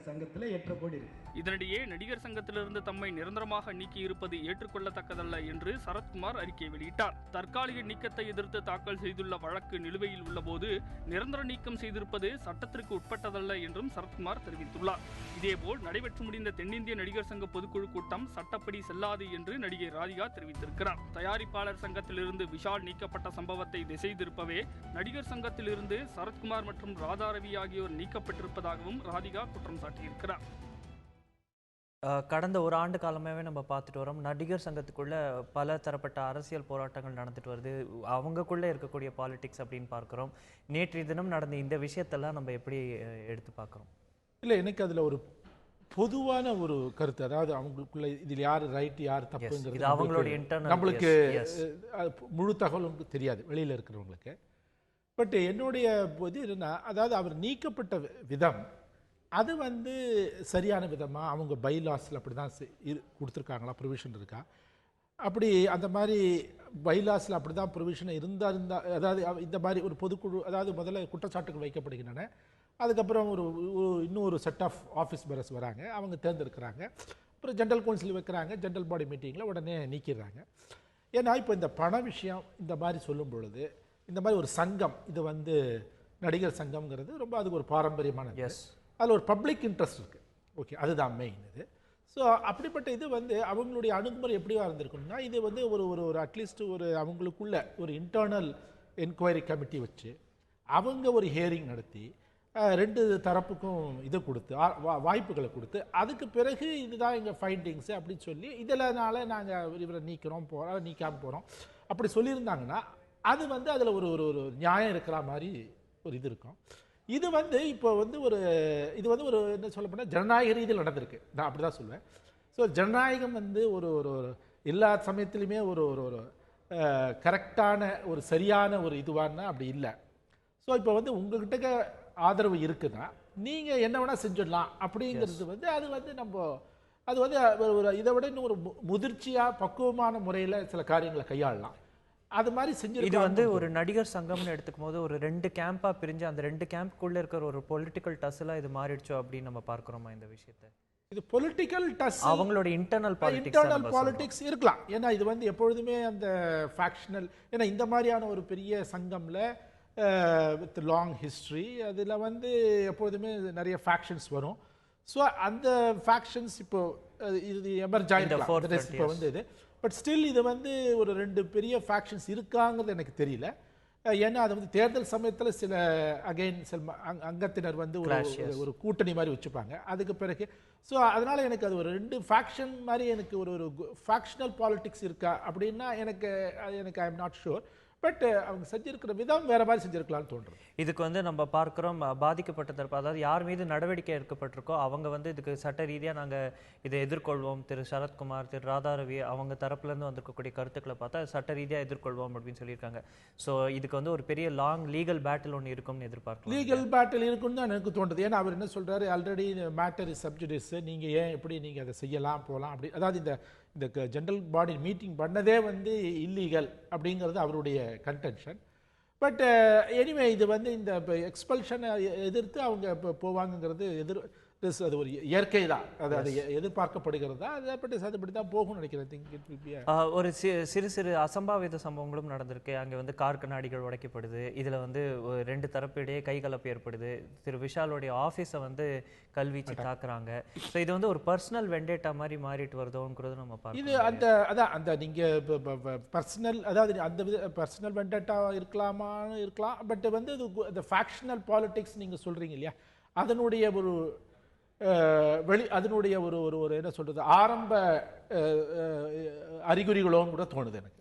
சங்கத்துல 8.5 கோடி இருக்கு. இதனிடையே நடிகர் சங்கத்திலிருந்து தம்மை நிரந்தரமாக நீக்கி இருப்பது ஏற்றுக்கொள்ளத்தக்கதல்ல என்று சரத்குமார் அறிக்கை வெளியிட்டார். தற்காலிக நீக்கத்தை எதிர்த்து தாக்கல் செய்துள்ள வழக்கு நிலுவையில் உள்ளபோது நிரந்தர நீக்கம் செய்திருப்பது சட்டத்திற்கு உட்பட்டதல்ல என்றும் சரத்குமார் தெரிவித்துள்ளார். இதேபோல் நடைபெற்று முடிந்த தென்னிந்திய நடிகர் சங்க பொதுக்குழு கூட்டம் சட்டப்படி செல்லாது என்று நடிகை ராதிகா தெரிவித்திருக்கிறார். தயாரிப்பாளர் சங்கத்திலிருந்து விஷால் நீக்கப்பட்ட சம்பவத்தை திசை திருப்பவே நடிகர் சங்கத்திலிருந்து சரத்குமார் மற்றும் ராதாரவி ஆகியோர் நீக்கப்பட்டிருப்பதாகவும் ராதிகா குற்றம் சாட்டியிருக்கிறார். கடந்த 1 ஆண்டு காலமாகவே நம்ம பார்த்துட்டு வரோம், நடிகர் சங்கத்துக்குள்ள பல தரப்பட்ட அரசியல் போராட்டங்கள் நடந்துட்டு வருது. அவங்கக்குள்ளே இருக்கக்கூடிய பாலிடிக்ஸ் அப்படின்னு பார்க்குறோம். நேற்றைய தினம் நடந்த இந்த விஷயத்தெல்லாம் நம்ம எப்படி எடுத்து பார்க்குறோம்? இல்லை, எனக்கு அதில் ஒரு பொதுவான ஒரு கருத்து, அதாவது அவங்களுக்குள்ள இதில் யார் ரைட் யார் தப்புங்கிறது அவங்களுடைய இன்டர்னல் நம்மளுக்கு முழு தகவலும் தெரியாது வெளியில் இருக்கிறவங்களுக்கு. பட் என்னுடைய இது என்னன்னா, அதாவது அவர் நீக்கப்பட்ட விதம் அது சரியான விதமாக அவங்க பைலாஸில் அப்படி தான் கொடுத்துருக்காங்களா, ப்ரொவிஷன் இருக்கா? அப்படி அந்த மாதிரி பைலாஸில் அப்படி தான் ப்ரொவிஷன் இருந்தால் அதாவது இந்த மாதிரி ஒரு பொதுக்குழு, அதாவது முதல்ல குற்றச்சாட்டுகள் வைக்கப்படுகின்றன. அதுக்கப்புறம் இன்னொரு செட் ஆஃப் ஆஃபீஸ் பேரர்ஸ் வராங்க, அவங்க தேர்ந்தெடுக்கிறாங்க. அப்புறம் ஜென்ரல் கவுன்சில் வைக்கிறாங்க, ஜென்ரல் பாடி மீட்டிங்கில் உடனே நீக்கிடுறாங்க. ஏன்னா இப்போ இந்த பண விஷயம் இந்த மாதிரி சொல்லும் பொழுது, இந்த மாதிரி ஒரு சங்கம், இது நடிகர் சங்கம்ங்கிறது ரொம்ப அதுக்கு ஒரு பாரம்பரியமானது. அதில் ஒரு பப்ளிக் இன்ட்ரெஸ்ட் இருக்குது. ஓகே, அதுதான் மெயின் இது. ஸோ அப்படிப்பட்ட இது அவங்களுடைய அணுகுமுறை எப்படிவா இருந்திருக்கணும்னா, இது ஒரு அட்லீஸ்ட் அவங்களுக்குள்ள ஒரு இன்டர்னல் என்கொயரி கமிட்டி வச்சு அவங்க ஒரு ஹியரிங் நடத்தி 2 தரப்புக்கும் இது கொடுத்து வாய்ப்புகளை கொடுத்து, அதுக்கு பிறகு இதுதான் எங்கள் ஃபைண்டிங்ஸு அப்படின்னு சொல்லி இதனால நாங்கள் இவரை நீக்காமல் போகிறோம் அப்படி சொல்லியிருந்தாங்கன்னா அது அதில் ஒரு நியாயம் இருக்கிற மாதிரி ஒரு இது இருக்கும். இது இப்போ ஒரு என்ன சொல்ல போனால் ஜனநாயக ரீதியில் நடந்திருக்கு, நான் அப்படி தான் சொல்லுவேன். ஸோ ஜனநாயகம் ஒரு எல்லா சமயத்துலையுமே ஒரு கரெக்டான ஒரு சரியான ஒரு இதுவானா அப்படி இல்லை. ஸோ இப்போ உங்ககிட்ட ஆதரவு இருக்குன்னா நீங்கள் என்ன வேணால் செஞ்சிடலாம் அப்படிங்கிறது அது நம்ம அது ஒரு இதை விட இன்னும் ஒரு முதிர்ச்சியாக பக்குவமான முறையில் சில காரியங்களை கையாளலாம். அது மாதிரி செஞ்சு இது வந்து ஒரு நடிகர் சங்கம்னு எடுத்துக்கும் போது ஒரு 2 கேம்பா பிரிஞ்சு அந்த 2 கேம்புக்குள்ள இருக்கிற ஒரு பொலிட்டிக்கல் டஸ்லா இது மாறிடுச்சோ அப்படின்னு நம்ம பார்க்கிறோமா இந்த விஷயத்தை? இது பொலிட்டிக்கல் டஸ் அவங்களோட இன்டர்னல் பாலிடிக்ஸ் இருக்கலாம். ஏன்னா இது வந்து எப்பொழுதுமே அந்த ஃபேக்ஷனல், ஏன்னா இந்த மாதிரியான ஒரு பெரிய சங்கம்ல வித் லாங் ஹிஸ்ட்ரி அதில் வந்து எப்பொழுதுமே நிறைய ஃபேக்ஷன்ஸ் வரும். ஸோ அந்த ஃபேக்ஷன்ஸ் இப்போ இது எமர்ஜ் ஆகிருக்கலாம் இப்போ வந்து இது. பட் ஸ்டில் இது வந்து ஒரு 2 பெரிய ஃபேக்ஷன்ஸ் இருக்காங்கிறது எனக்கு தெரியல. ஏன்னா அது வந்து தேர்தல் சமயத்தில் சில அகைன் சில அங்கத்தினர் வந்து ஒரு கூட்டணி மாதிரி வச்சுப்பாங்க அதுக்கு பிறகு. ஸோ அதனால எனக்கு அது ஒரு 2 ஃபேக்ஷன் மாதிரி எனக்கு ஒரு ஃபேக்ஷனல் பாலிடிக்ஸ் இருக்கா அப்படின்னா எனக்கு I am not sure. But அவங்க செஞ்சிருக்கிற விதம் வேற மாதிரி செஞ்சிருக்கலாம்னு தோன்றும். இதுக்கு வந்து நம்ம பார்க்கிறோம் பாதிக்கப்பட்ட தரப்பு, அதாவது யார் மீது நடவடிக்கை எடுக்கப்பட்டிருக்கோ அவங்க வந்து இதுக்கு சட்ட ரீதியாக நாங்கள் இதை எதிர்கொள்வோம். திரு சரத்குமார், திரு ராதாரவி அவங்க தரப்புலேருந்து வந்திருக்கக்கூடிய கருத்துக்களை பார்த்தா சட்ட ரீதியாக எதிர்கொள்வோம் அப்படின்னு சொல்லியிருக்காங்க. ஸோ இதுக்கு வந்து ஒரு பெரிய லாங் லீகல் பேட்டில் ஒன்று இருக்கும்னு எதிர்பார்க்கலாம். லீகல் பேட்டில் இருக்குன்னு தான் எனக்கு தோன்றுது. ஏன்னா அவர் என்ன சொல்றாரு, ஆல்ரெடி மேட்டர் இஸ் சப்ஜுடிஸ், நீங்கள் ஏன் எப்படி நீங்கள் அதை செய்யலாம் போகலாம் அப்படி, அதாவது இந்த ஜெனரல் பாடி மீட்டிங் பண்ணதே வந்து இல்லீகல் அப்படிங்கிறது அவருடைய கன்டென்ஷன். பட் எனிவே இது வந்து இந்த எக்ஸ்பல்ஷனை எதிர்த்து அவங்க இப்போ போவாங்கங்கிறது அது ஒரு இயற்கை தான், அது எதிர்பார்க்கப்படுகிறது தான். அதுபடி தான் போகும்னு நினைக்கிறேன். ஒரு சிறு அசம்பாவித சம்பவங்களும் நடந்திருக்கு. அங்கே வந்து கார் கண்ணாடிகள் உடைக்கப்படுது. இதில் வந்து 2 தரப்பு இடையே கைகலப்பு ஏற்படுது. திரு விஷாலுடைய ஆஃபீஸை வந்து கல்வீச்சு தாக்குறாங்க. ஸோ இது வந்து ஒரு பர்சனல் வெண்டேட்டா மாதிரி மாறிட்டு வருதோங்கிறது நம்ம பார்க்கணும். இது அந்த நீங்கள் பர்சனல், அதாவது அந்த பர்சனல் வெண்டேட்டா இருக்கலாம். பட் வந்து இந்த ஃபேக்ஷனல் பாலிடிக்ஸ் நீங்கள் சொல்கிறீங்க இல்லையா, அதனுடைய ஒரு அதனுடைய ஒரு என்ன சொல்றது ஆரம்ப அறிகுறிகளோன்னு கூட தோணுது எனக்கு.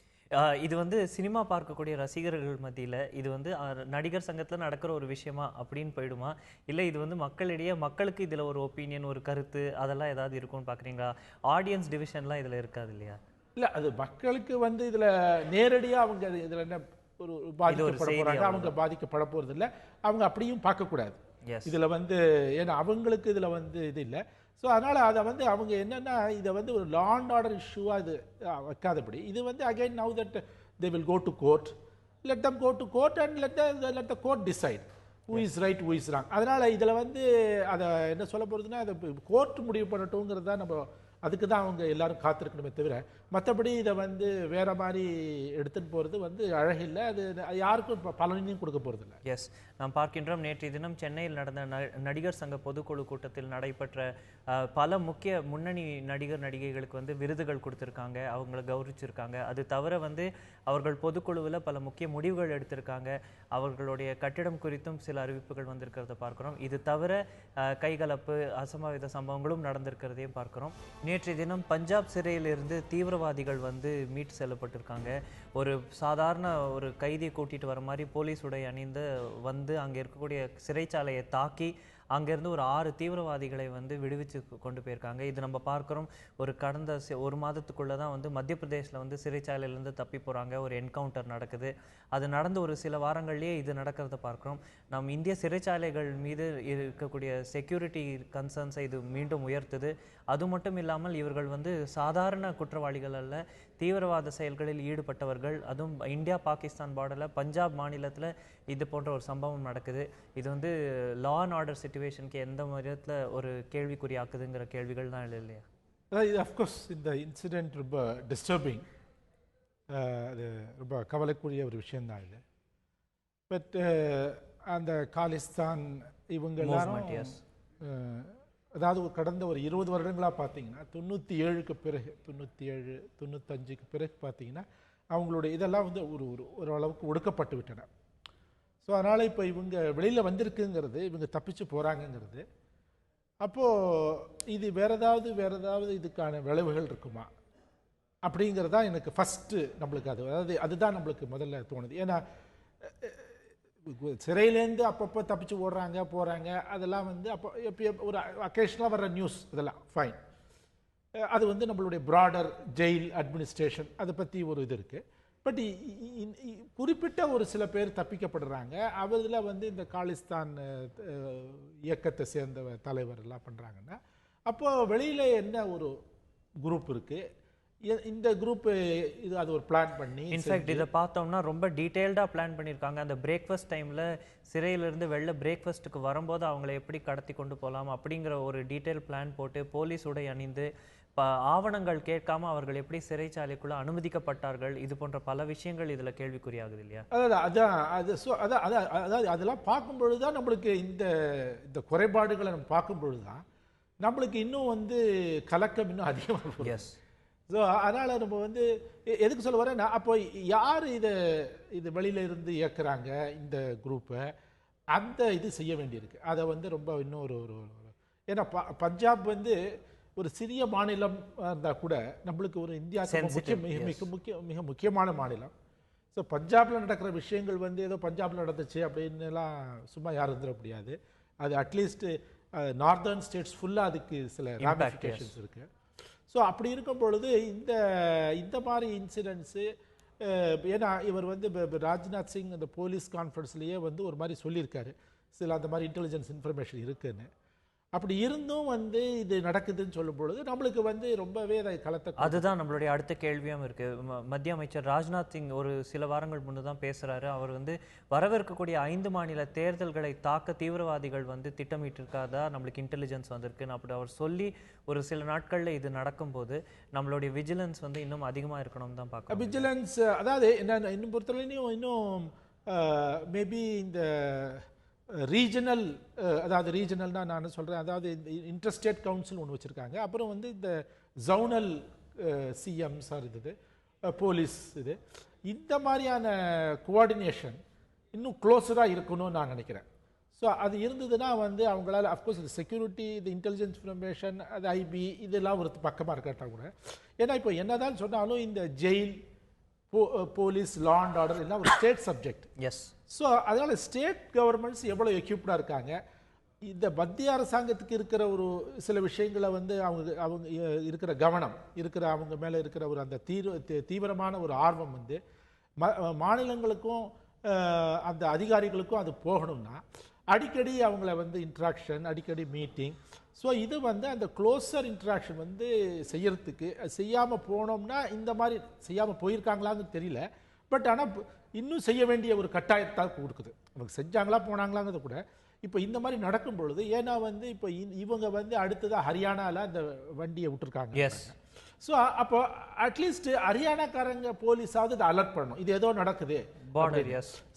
இது வந்து சினிமா பார்க்கக்கூடிய ரசிகர்கள் மத்தியில் இது வந்து நடிகர் சங்கத்தில் நடக்கிற ஒரு விஷயமா அப்படின்னு போயிடுமா, இல்லை இது வந்து மக்களுக்கு இதில் ஒரு ஒப்பீனியன், ஒரு கருத்து அதெல்லாம் ஏதாவது இருக்கும்னு பார்க்குறீங்களா? ஆடியன்ஸ் டிவிஷன்லாம் இதில் இருக்காது இல்லையா? இல்லை, அது மக்களுக்கு வந்து இதில் நேரடியாக அவங்க இதில் என்ன ஒரு பாதிக்கப்பட போகிறாங்க, அவங்க பாதிக்கப்பட போகிறது இல்லை. அவங்க அப்படியும் பார்க்கக்கூடாது இதுல வந்து. ஏன்னா அவங்களுக்கு இதுல வந்து இது இல்லை. ஸோ அதனால அதை வந்து அவங்க என்னன்னா இதை வந்து ஒரு லா அண்ட் ஆர்டர் இஷ்யூவா இது வைக்காதபடி, இது வந்து again now that they will go to court, let them go to court and let the court decide who is right who is wrong. அதனால இதுல வந்து அதை என்ன சொல்ல போறதுன்னா அதை கோர்ட் முடிவு பண்ணட்டும்ங்கிறது தான். நம்ம அதுக்கு தான் அவங்க எல்லாரும் காத்திருக்கணுமே தவிர மற்றபடி இதை வந்து வேற மாதிரி எடுத்துட்டு போறது வந்து அழகில்லை. அது யாருக்கும் பலனையும் கொடுக்க போறது இல்லை. எஸ், நாம் பார்க்கின்றோம் நேற்றைய தினம் சென்னையில் நடந்த நடிகர் சங்க பொதுக்குழு கூட்டத்தில் நடைபெற்ற பல முக்கிய முன்னணி நடிகைகளுக்கு வந்து விருதுகள் கொடுத்துருக்காங்க, அவங்கள கௌரவிச்சிருக்காங்க. அது தவிர வந்து அவர்கள் பொதுக்குழுவில் பல முக்கிய முடிவுகள் எடுத்திருக்காங்க. அவர்களுடைய கட்டிடம் குறித்தும் சில அறிவிப்புகள் வந்திருக்கிறத பார்க்கிறோம். இது தவிர கைகலப்பு அசம்பாவித சம்பவங்களும் நடந்திருக்கிறதையும் பார்க்கிறோம். நேற்றைய தினம் பஞ்சாப் சிறையிலிருந்து தீவிரவாதிகள் வந்து மீட்டு செல்லப்பட்டிருக்காங்க. ஒரு சாதாரண ஒரு கைதியை கூட்டிட்டு வர மாதிரி போலீஸ் உடை அணிந்து வந்து அங்கே இருக்கக்கூடிய சிறைச்சாலையை தாக்கி அங்கேருந்து ஒரு 6 தீவிரவாதிகளை வந்து விடுவிச்சு கொண்டு போயிருக்காங்க. இது நம்ம பார்க்குறோம். கடந்த 1 மாதத்துக்குள்ளே தான் வந்து மத்திய பிரதேசில் வந்து சிறைச்சாலையிலேருந்து தப்பி போகிறாங்க. ஒரு என்கவுண்டர் நடக்குது. அது நடந்து ஒரு சில வாரங்கள்லேயே இது நடக்கிறத பார்க்குறோம். நம் இந்திய சிறைச்சாலைகள் மீது இருக்கக்கூடிய செக்யூரிட்டி கன்சர்ன்ஸை இது மீண்டும் உயர்த்துது. அது மட்டும் இல்லாமல் இவர்கள் வந்து சாதாரண குற்றவாளிகள் அல்ல, தீவிரவாத செயல்களில் ஈடுபட்டவர்கள். அதுவும் இந்தியா பாகிஸ்தான் பார்டரில் பஞ்சாப் மாநிலத்தில் இது போன்ற ஒரு சம்பவம் நடக்குது. இது வந்து லா அண்ட் ஆர்டர் சிச்சுவேஷனுக்கு எந்த விதத்தில் ஒரு கேள்விக்குறியாக்குதுங்கிற கேள்விகள் தான் இல்லையா? இது அஃப்கோர்ஸ் இந்த இன்சிடென்ட் ரொம்ப டிஸ்டர்பிங், அது ரொம்ப கவலைக்குரிய ஒரு விஷயந்தான் இது. பட் அந்த காலிஸ்தான் இவங்க எல்லாரும் அதாவது கடந்த ஒரு 20 வருடங்களாக பார்த்தீங்கன்னா 97க்கு பிறகு 97, 95க்கு பிறகு பார்த்தீங்கன்னா அவங்களுடைய இதெல்லாம் வந்து ஓரளவுக்கு ஒடுக்கப்பட்டு விட்டன. ஸோ அதனால் இப்போ இவங்க வெளியில் வந்திருக்குங்கிறது, இவங்க தப்பிச்சு போகிறாங்கங்கிறது, அப்போது இது வேற ஏதாவது இதுக்கான விளைவுகள் இருக்குமா அப்படிங்கிறதா எனக்கு ஃபஸ்ட்டு நம்மளுக்கு அதுதான் நம்மளுக்கு முதல்ல தோணுது. ஏன்னா சிறையிலேருந்து அப்பப்போ தப்பிச்சு ஓடுறாங்க போகிறாங்க, அதெல்லாம் வந்து அப்போ ஒரு அக்கேஷனாக வர்ற நியூஸ், இதெல்லாம் ஃபைன். அது வந்து நம்மளுடைய ப்ராடர் ஜெயில் அட்மினிஸ்ட்ரேஷன் அதை பற்றி ஒரு இது இருக்குது. பட் குறிப்பிட்ட ஒரு சில பேர் தப்பிக்கப்படுறாங்க. அவதில் வந்து இந்த காலிஸ்தான் இயக்கத்தை சேர்ந்த தலைவர் எல்லாம் பண்ணுறாங்கன்னா, அப்போது வெளியில் என்ன ஒரு குரூப் இருக்குது, இந்த குரூப் இது அது ஒரு பிளான் பண்ணி இன்ஃபேக்ட் இதை பார்த்தோம்னா ரொம்ப டீட்டெயில்டாக பிளான் பண்ணியிருக்காங்க. அந்த பிரேக்ஃபாஸ்ட் டைமில் சிறையிலிருந்து வெளில பிரேக்ஃபாஸ்ட்டுக்கு வரும்போது அவங்கள எப்படி கடத்தி கொண்டு போகலாம் அப்படிங்கிற ஒரு டீட்டெயில் பிளான் போட்டு போலீஸ் உடை அணிந்து ஆவணங்கள் கேட்காம அவர்கள் எப்படி சிறைச்சாலைக்குள்ள அனுமதிக்கப்பட்டார்கள், இது போன்ற பல விஷயங்கள் இதுல கேள்விக்குறியாகுது இல்லையா? அதாவது அதெல்லாம் பார்க்கும் பொழுதுதான் நம்மளுக்கு இந்த குறைபாடுகளை நம்ம பார்க்கும் பொழுதுதான் நம்மளுக்கு இன்னும் வந்து கலக்கம் இன்னும் அதிகமாக இருக்கும். எஸ். ஸோ அதனால நம்ம வந்து எதுக்கு சொல்ல வரேன்னா, அப்போ யார் இது வெளியில இருந்து இயக்குறாங்க இந்த குரூப்பை, அந்த இது செய்ய வேண்டியிருக்கு. அதை வந்து ரொம்ப இன்னும் ஒரு ஏன்னா பஞ்சாப் வந்து ஒரு சிறிய மாநிலம் இருந்தால் கூட நம்மளுக்கு ஒரு இந்தியாவுக்கு மிக முக்கியமான மாநிலம். ஸோ பஞ்சாபில் நடக்கிற விஷயங்கள் வந்து ஏதோ பஞ்சாபில் நடந்துச்சு அப்படின்னுலாம் சும்மா யாரும் இருந்துட முடியாது. அது அட்லீஸ்ட் நார்தர்ன் ஸ்டேட்ஸ் ஃபுல்லாக அதுக்கு சில ராமிஃபிகேஷன்ஸ் இருக்குது. ஸோ அப்படி இருக்கும் பொழுது இந்த மாதிரி இன்சிடென்ட்ஸு, ஏன்னா இவர் வந்து ராஜ்நாத் சிங் அந்த போலீஸ் கான்ஃபரன்ஸ்லேயே வந்து ஒரு மாதிரி சொல்லியிருக்காரு, சில அந்த மாதிரி இன்டெலிஜென்ஸ் இன்ஃபர்மேஷன் இருக்குன்னு. அப்படி இருந்தும் வந்து இது நடக்குதுன்னு சொல்லும் பொழுது நம்மளுக்கு வந்து ரொம்பவே அதை அதுதான் நம்மளுடைய அடுத்த கேள்வியும் இருக்கு. மத்திய அமைச்சர் ராஜ்நாத் சிங் ஒரு சில வாரங்கள் முன்னு தான் பேசுறாரு. அவர் வந்து வரவிருக்கக்கூடிய 5 மாநில தேர்தல்களை தாக்க தீவிரவாதிகள் வந்து திட்டமிட்டிருக்காதா, நம்மளுக்கு இன்டெலிஜென்ஸ் வந்திருக்குன்னு அப்படி அவர் சொல்லி ஒரு சில நாட்கள்ல இது நடக்கும்போது நம்மளுடைய விஜிலன்ஸ் வந்து இன்னும் அதிகமா இருக்கணும் தான் பார்க்கணும். விஜிலன்ஸ் அதாவது என்ன இன்னும் பொறுத்தவரையிலையும் இன்னும் மேபி இந்த ரீஜனல், அதாவது ரீஜனல்னா நான் சொல்கிறேன், அதாவது இன்டர்ஸ்டேட் கவுன்சில் ஒன்று வச்சுருக்காங்க. அப்புறம் வந்து இந்த ஜவுனல் சிஎம்ஸ் இருந்தது, போலீஸ் இந்த மாதிரியான கோஆர்டினேஷன் இன்னும் க்ளோஸராக இருக்கணும்னு நான் நினைக்கிறேன். ஸோ அது இருந்ததுன்னா வந்து அவங்களால அஃப்கோர்ஸ் இந்த செக்யூரிட்டி, இந்த இன்டெலிஜென்ஸ் இன்ஃபர்மேஷன், அது ஐபி இதெல்லாம் ஒரு பக்கமாக இருக்கட்டா கூட. ஏன்னா இப்போ என்னதான் சொன்னாலும் இந்த jail, police, law and order எல்லாம் ஒரு ஸ்டேட் சப்ஜெக்ட். எஸ். ஸோ அதனால் ஸ்டேட் கவர்மெண்ட்ஸ் எவ்வளோ எக்யூப்டாக இருக்காங்க, இந்த மத்திய அரசாங்கத்துக்கு இருக்கிற ஒரு சில விஷயங்களை வந்து அவங்க இருக்கிற கவனம் இருக்கிற, அவங்க மேலே இருக்கிற ஒரு அந்த தீவிரமான ஒரு ஆர்வம் வந்து மாநிலங்களுக்கும் அந்த அதிகாரிகளுக்கும் அது போகணும்னா அடிக்கடி அவங்கள வந்து இன்ட்ராக்ஷன், அடிக்கடி மீட்டிங். ஸோ இது வந்து அந்த க்ளோஸர் இன்ட்ராக்ஷன் வந்து செய்யறதுக்கு, செய்யாமல் போனோம்னா இந்த மாதிரி செய்யாமல் போயிருக்காங்களான்னு தெரியல. பட் ஆனால் இன்னும் செய்ய வேண்டிய ஒரு கட்டாயத்தான் கொடுக்குது. அவங்க செஞ்சாங்களா போனாங்களாங்கிறது கூட இப்போ இந்த மாதிரி நடக்கும் பொழுது, ஏன்னா வந்து இப்போ இவங்க வந்து அடுத்ததாக ஹரியானாவில் அந்த வண்டியை விட்டுருக்காங்க. எஸ். ஸோ அப்போ அட்லீஸ்ட் ஹரியானாக்காரங்க போலீஸாவது இதை அலர்ட் பண்ணணும், இது ஏதோ நடக்குது.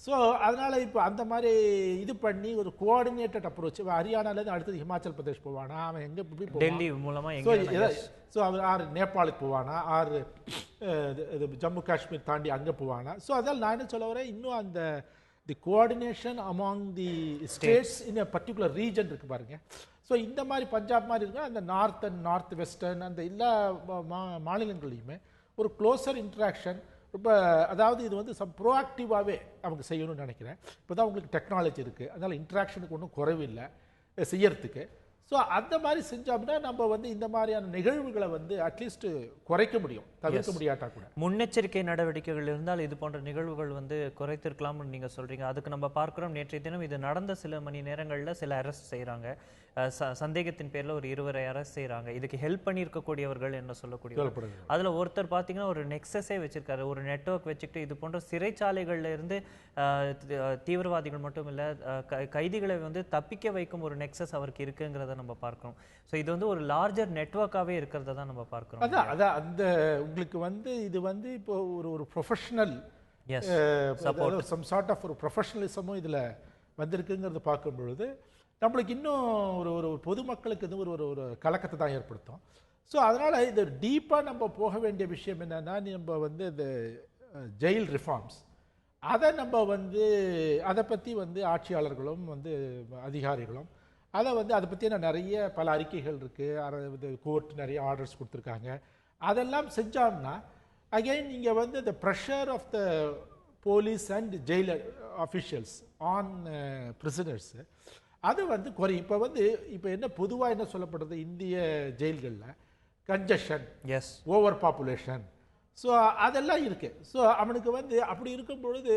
ஸோ அதனால இப்போ அந்த மாதிரி இது பண்ணி ஒரு கோஆர்டினேட்டட் அப்ரோச், ஹரியானாலேருந்து அடுத்தது ஹிமாச்சல் பிரதேஷ் போவானா, அவன் எங்கே போய் டெல்லி மூலமாக, ஸோ அவர் ஆறு நேபாளுக்கு போவானா, ஆறு ஜம்மு காஷ்மீர் தாண்டி அங்கே போவானா. ஸோ அதனால் நான் என்ன சொல்ல வரேன், இன்னும் அந்த the coordination among the states in a particular region இருக்கு பாருங்க. ஸோ இந்த மாதிரி பஞ்சாப் மாதிரி இருக்கு, அந்த நார்த் அண்ட் நார்த் வெஸ்டர்ன் அந்த எல்லா மாநிலங்களையுமே ஒரு க்ளோசர் இன்ட்ராக்ஷன் ரொம்ப, அதாவது இது வந்து ப்ரோஆக்டிவாகவே அவங்க செய்யணும்னு நினைக்கிறேன். இப்போ தான் உங்களுக்கு டெக்னாலஜி இருக்குது, அதனால் இன்ட்ராக்ஷனுக்கு ஒன்றும் குறைவில்லை செய்யறதுக்கு. ஸோ அந்த மாதிரி செஞ்சோம்னா நம்ம வந்து இந்த மாதிரியான நிகழ்வுகளை வந்து அட்லீஸ்ட் குறைக்க முடியும், தவிர்க்க முடியாட்டா கூட. முன்னெச்சரிக்கை நடவடிக்கைகள் இருந்தால் இது போன்ற நிகழ்வுகள் வந்து குறைத்திருக்கலாம்னு நீங்கள் சொல்கிறீங்க. அதுக்கு நம்ம பார்க்குறோம், நேற்றைய தினம் இது நடந்த சில மணி நேரங்களில் சில அரெஸ்ட் செய்கிறாங்க. சந்தேகத்தின் பேரில் ஒரு 20 அரெஸ்ட் செய்கிறாங்க. இதுக்கு ஹெல்ப் பண்ணியிருக்கக்கூடியவர்கள் என்ன சொல்லக்கூடிய, அதில் ஒருத்தர் பார்த்தீங்கன்னா ஒரு நெக்ஸஸே வச்சிருக்காரு, ஒரு நெட்வொர்க் வச்சுக்கிட்டு இது போன்ற சிறைச்சாலைகளில் இருந்து தீவிரவாதிகள் மட்டும் இல்லை கைதிகளை வந்து தப்பிக்க வைக்கும் ஒரு நெக்ஸஸ் அவருக்கு இருக்குங்கிறத நம்ம பார்க்கிறோம். ஸோ இது வந்து ஒரு லார்ஜர் நெட்வொர்க்காகவே இருக்கிறத தான் நம்ம பார்க்கிறோம். அதான் அந்த உங்களுக்கு வந்து இது வந்து இப்போ ஒரு ப்ரொஃபஷனல் சம் சார்ட் ஆஃப் ஒரு ப்ரொஃபஷனலிசமும் இதில் வந்திருக்குங்கிறத பார்க்கும் பொழுது நம்மளுக்கு இன்னும் ஒரு பொதுமக்களுக்கு இது ஒரு கலக்கத்தை தான் ஏற்படுத்தும். ஸோ அதனால் இது டீப்பாக நம்ம போக வேண்டிய விஷயம் என்னென்னா, நம்ம வந்து இந்த ஜெயில் ரிஃபார்ம்ஸ் அதை நம்ம வந்து அதை பற்றி வந்து ஆட்சியாளர்களும் வந்து அதிகாரிகளும் அதை பற்றின நிறைய பல அறிக்கைகள் இருக்குது, கோர்ட் நிறைய ஆர்டர்ஸ் கொடுத்துருக்காங்க. அதெல்லாம் செஞ்சோம்னா அகெயின் இங்கே வந்து the pressure of the police and jail officials on prisoners அது வந்து குறையும். இப்போ என்ன பொதுவாக என்ன சொல்லப்படுறது, இந்திய ஜெயில்களில் கன்ஜஷன், ஓவர் பாப்புலேஷன், ஸோ அதெல்லாம் இருக்குது. ஸோ அவனுக்கு வந்து அப்படி இருக்கும் பொழுது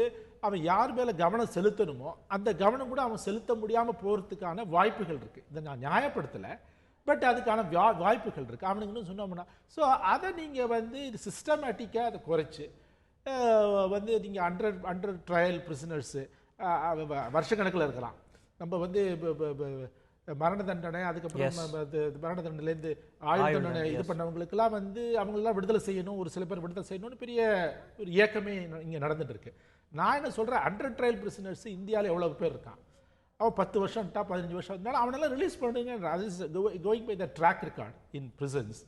அவன் யார் மேலே கவனம் செலுத்தணுமோ அந்த கவனம் கூட அவன் செலுத்த முடியாமல் போகிறதுக்கான வாய்ப்புகள் இருக்குது. இதை நான் நியாயப்படுத்தலை, பட் அதுக்கான வாய்ப்புகள் இருக்குது. அவனுக்கு இன்னும் சொன்னோம்னா ஸோ அதை நீங்கள் வந்து இது சிஸ்டமேட்டிக்காக அதை குறைச்சி வந்து நீங்கள் அண்டர் ட்ரையல் பிரிசனர்ஸு வருஷக்கணக்கில் இருக்கலாம். நம்ம வந்து மரண தண்டனை அதுக்கப்புறம் மரண தண்டனையிலேருந்து ஆயுள் தண்டனை இது பண்ணவங்களுக்கெல்லாம் வந்து அவங்களெல்லாம் விடுதலை செய்யணும், ஒரு சில பேர் விடுதலை செய்யணும்னு பெரிய ஒரு இயக்கமே இங்கே நடந்துட்டு இருக்கு. நான் என்ன சொல்கிறேன், அண்டர் ட்ரையல் பிரிசனர்ஸ் இந்தியாவில் எவ்வளோ பேர் இருக்கான், அவன் 10 வருஷம்ட்டா 15 வருஷம் இருந்தாலும் அவனெல்லாம் ரிலீஸ் பண்ணுங்க. அது is going by the track record in prisons.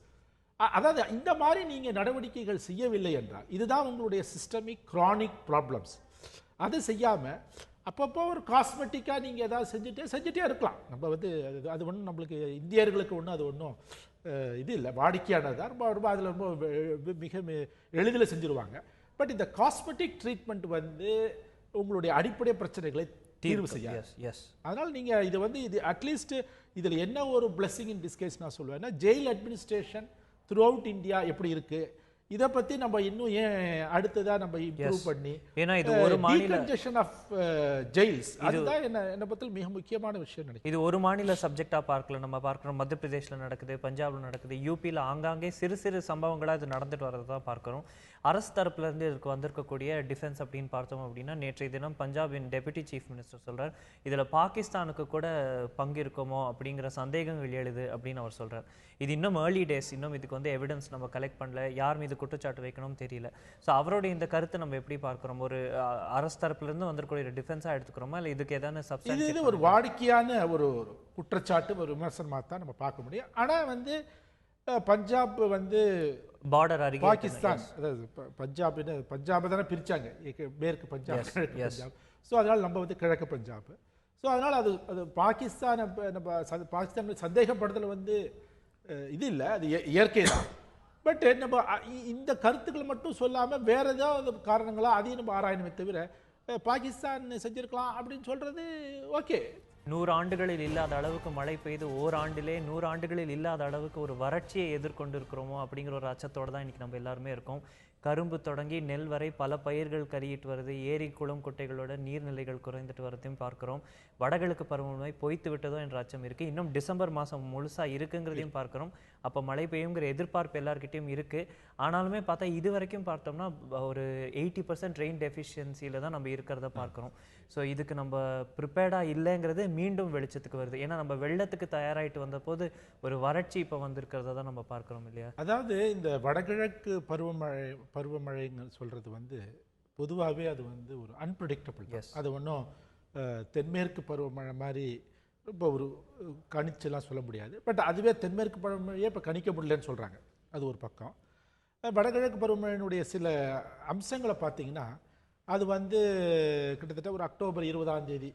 அதாவது இந்த மாதிரி நீங்கள் நடவடிக்கைகள் செய்யவில்லை என்றால் இதுதான் உங்களுடைய சிஸ்டமிக் க்ரானிக் ப்ராப்ளம்ஸ். அதை செய்யாமல் அப்பப்போ ஒரு காஸ்மெட்டிக்காக நீங்கள் ஏதாவது செஞ்சுட்டே இருக்கலாம். நம்ம வந்து அது ஒன்றும் நம்மளுக்கு இந்தியர்களுக்கு ஒன்றும் அது ஒன்றும் இது இல்லை, வாடிக்கையானது தான். ரொம்ப அதில் ரொம்ப மிக எளிதில் செஞ்சுருவாங்க. பட் இந்த காஸ்மெட்டிக் ட்ரீட்மெண்ட் வந்து உங்களுடைய அடிப்படை பிரச்சனைகளை தீர்வு செய்யாது. அதனால் நீங்கள் இது வந்து இது அட்லீஸ்ட் இதில் என்ன ஒரு பிளெஸிங் இன் டிஸ்கேஸ் நான் சொல்லுவேன்னா, jail administration through out India எப்படி இருக்குது, இதை பற்றி நம்ம இன்னும் ஏன் அடுத்ததாக நம்ம இம்ப்ரூவ் பண்ணி, ஏன்னா இது ஒரு மாநில ஆஃப் ஜெயில்ஸ் அதுதான் என்ன பற்றி மிக முக்கியமான விஷயம் நினைக்கிறேன். இது ஒரு மாநில சப்ஜெக்டாக பார்க்கல, நம்ம பார்க்குறோம் மத்திய பிரதேசில் நடக்குது, பஞ்சாபில் நடக்குது, யூபியில் ஆங்காங்கே சிறு சிறு சம்பவங்களாக இது நடந்துட்டு வரதை தான் பார்க்குறோம். அரசு தரப்புலேருந்து இதுக்கு வந்திருக்கக்கூடிய டிஃபென்ஸ் அப்படின்னு பார்த்தோம் அப்படின்னா, நேற்றைய தினம் பஞ்சாபின் டெபுட்டி சீஃப் மினிஸ்டர் சொல்கிறார், இதில் பாகிஸ்தானுக்கு கூட பங்கு இருக்குமோ அப்படிங்கிற சந்தேகங்கள் எழுது அப்படின்னு அவர் சொல்கிறார். இது இன்னும் ஏர்லி டேஸ், இன்னும் இதுக்கு வந்து எவிடன்ஸ் நம்ம கலெக்ட் பண்ணல, யார் மீது குற்றச்சாட்டு வைக்கணும்னு தெரியல. ஸோ அவருடைய இந்த கருத்தை நம்ம எப்படி பார்க்குறோம், ஒரு அரசு தரப்புலேருந்து வந்திருக்கக்கூடிய டிஃபென்ஸாக எடுத்துக்கிறோமா, இல்லை இதுக்கு ஏதாவது சப்ஸ்டான்ஸ்? இது ஒரு வாடிக்கையான ஒரு குற்றச்சாட்டு, ஒரு விமர்சனமாக தான் நம்ம பார்க்க முடியும். ஆனால் வந்து பஞ்சாப் வந்து பார்டர் அருகே பாகிஸ்தான், அதாவது பஞ்சாபை தானே பிரித்தாங்க, மேற்கு பஞ்சாப் கிழக்கு பஞ்சாப். ஸோ அதனால் நம்ம வந்து கிழக்கு பஞ்சாப். ஸோ அதனால் அது பாகிஸ்தான் நம்ம பாகிஸ்தான் சந்தேகப்படுதல் வந்து இது இல்லை, அது இயற்கை தான். பட் நம்ம இந்த கருத்துக்கள் மட்டும் சொல்லாமல் வேற ஏதாவது காரணங்களாக அதையும் நம்ம ஆராயணுமே தவிர பாகிஸ்தான் செஞ்சிருக்கலாம் அப்படின்னு சொல்றது ஓகே. 100 ஆண்டுகளில் இல்லாத அளவுக்கு மழை பெய்து ஓராண்டிலே 100 ஆண்டுகளில் இல்லாத அளவுக்கு ஒரு வறட்சியை எதிர்கொண்டு இருக்கிறோமோ அப்படிங்கிற ஒரு அச்சத்தோடு தான் இன்றைக்கி நம்ம எல்லாருமே இருக்கோம். கரும்பு தொடங்கி நெல் வரை பல பயிர்கள் கருகிட்டு வருது, ஏரி குளம் குட்டைகளோட நீர்நிலைகள் குறைந்துட்டு வரதையும் பார்க்குறோம். வடகிழக்கு பருவமழை பொய்த்து விட்டதோ என்ற அச்சம் இருக்குது. இன்னும் டிசம்பர் மாதம் முழுசாக இருக்குங்கிறதையும் பார்க்குறோம். அப்போ மழை பெய்யுங்கிற எதிர்பார்ப்பு எல்லாருக்கிட்டையும் இருக்குது. ஆனாலுமே பார்த்தா இது வரைக்கும் பார்த்தோம்னா ஒரு 80% ரெயின் டெஃபிஷியன்சியில் தான் நம்ம இருக்கிறத பார்க்குறோம். ஸோ இதுக்கு நம்ம ப்ரிப்பேர்டாக இல்லைங்கிறது மீண்டும் வெளிச்சத்துக்கு வருது. ஏன்னா நம்ம வெள்ளத்துக்கு தயாராகிட்டு வந்த போது ஒரு வறட்சி இப்போ வந்திருக்கிறத தான் நம்ம பார்க்குறோம் இல்லையா? அதாவது இந்த வடகிழக்கு பருவமழைன்னு சொல்கிறது வந்து பொதுவாகவே அது வந்து ஒரு அன்பிரடிக்டபிள். அது ஒன்றும் தென்மேற்கு பருவமழை மாதிரி ரொம்ப ஒரு கணிச்செல்லாம் சொல்ல முடியாது. பட் அதுவே தென்மேற்கு பருவமழையே இப்போ கணிக்க முடியலன்னு சொல்கிறாங்க. அது ஒரு பக்கம். வடகிழக்கு பருவமழையினுடைய சில அம்சங்களை பார்த்தீங்கன்னா, அது வந்து கிட்டத்தட்ட ஒரு அக்டோபர் 20ஆம் தேதி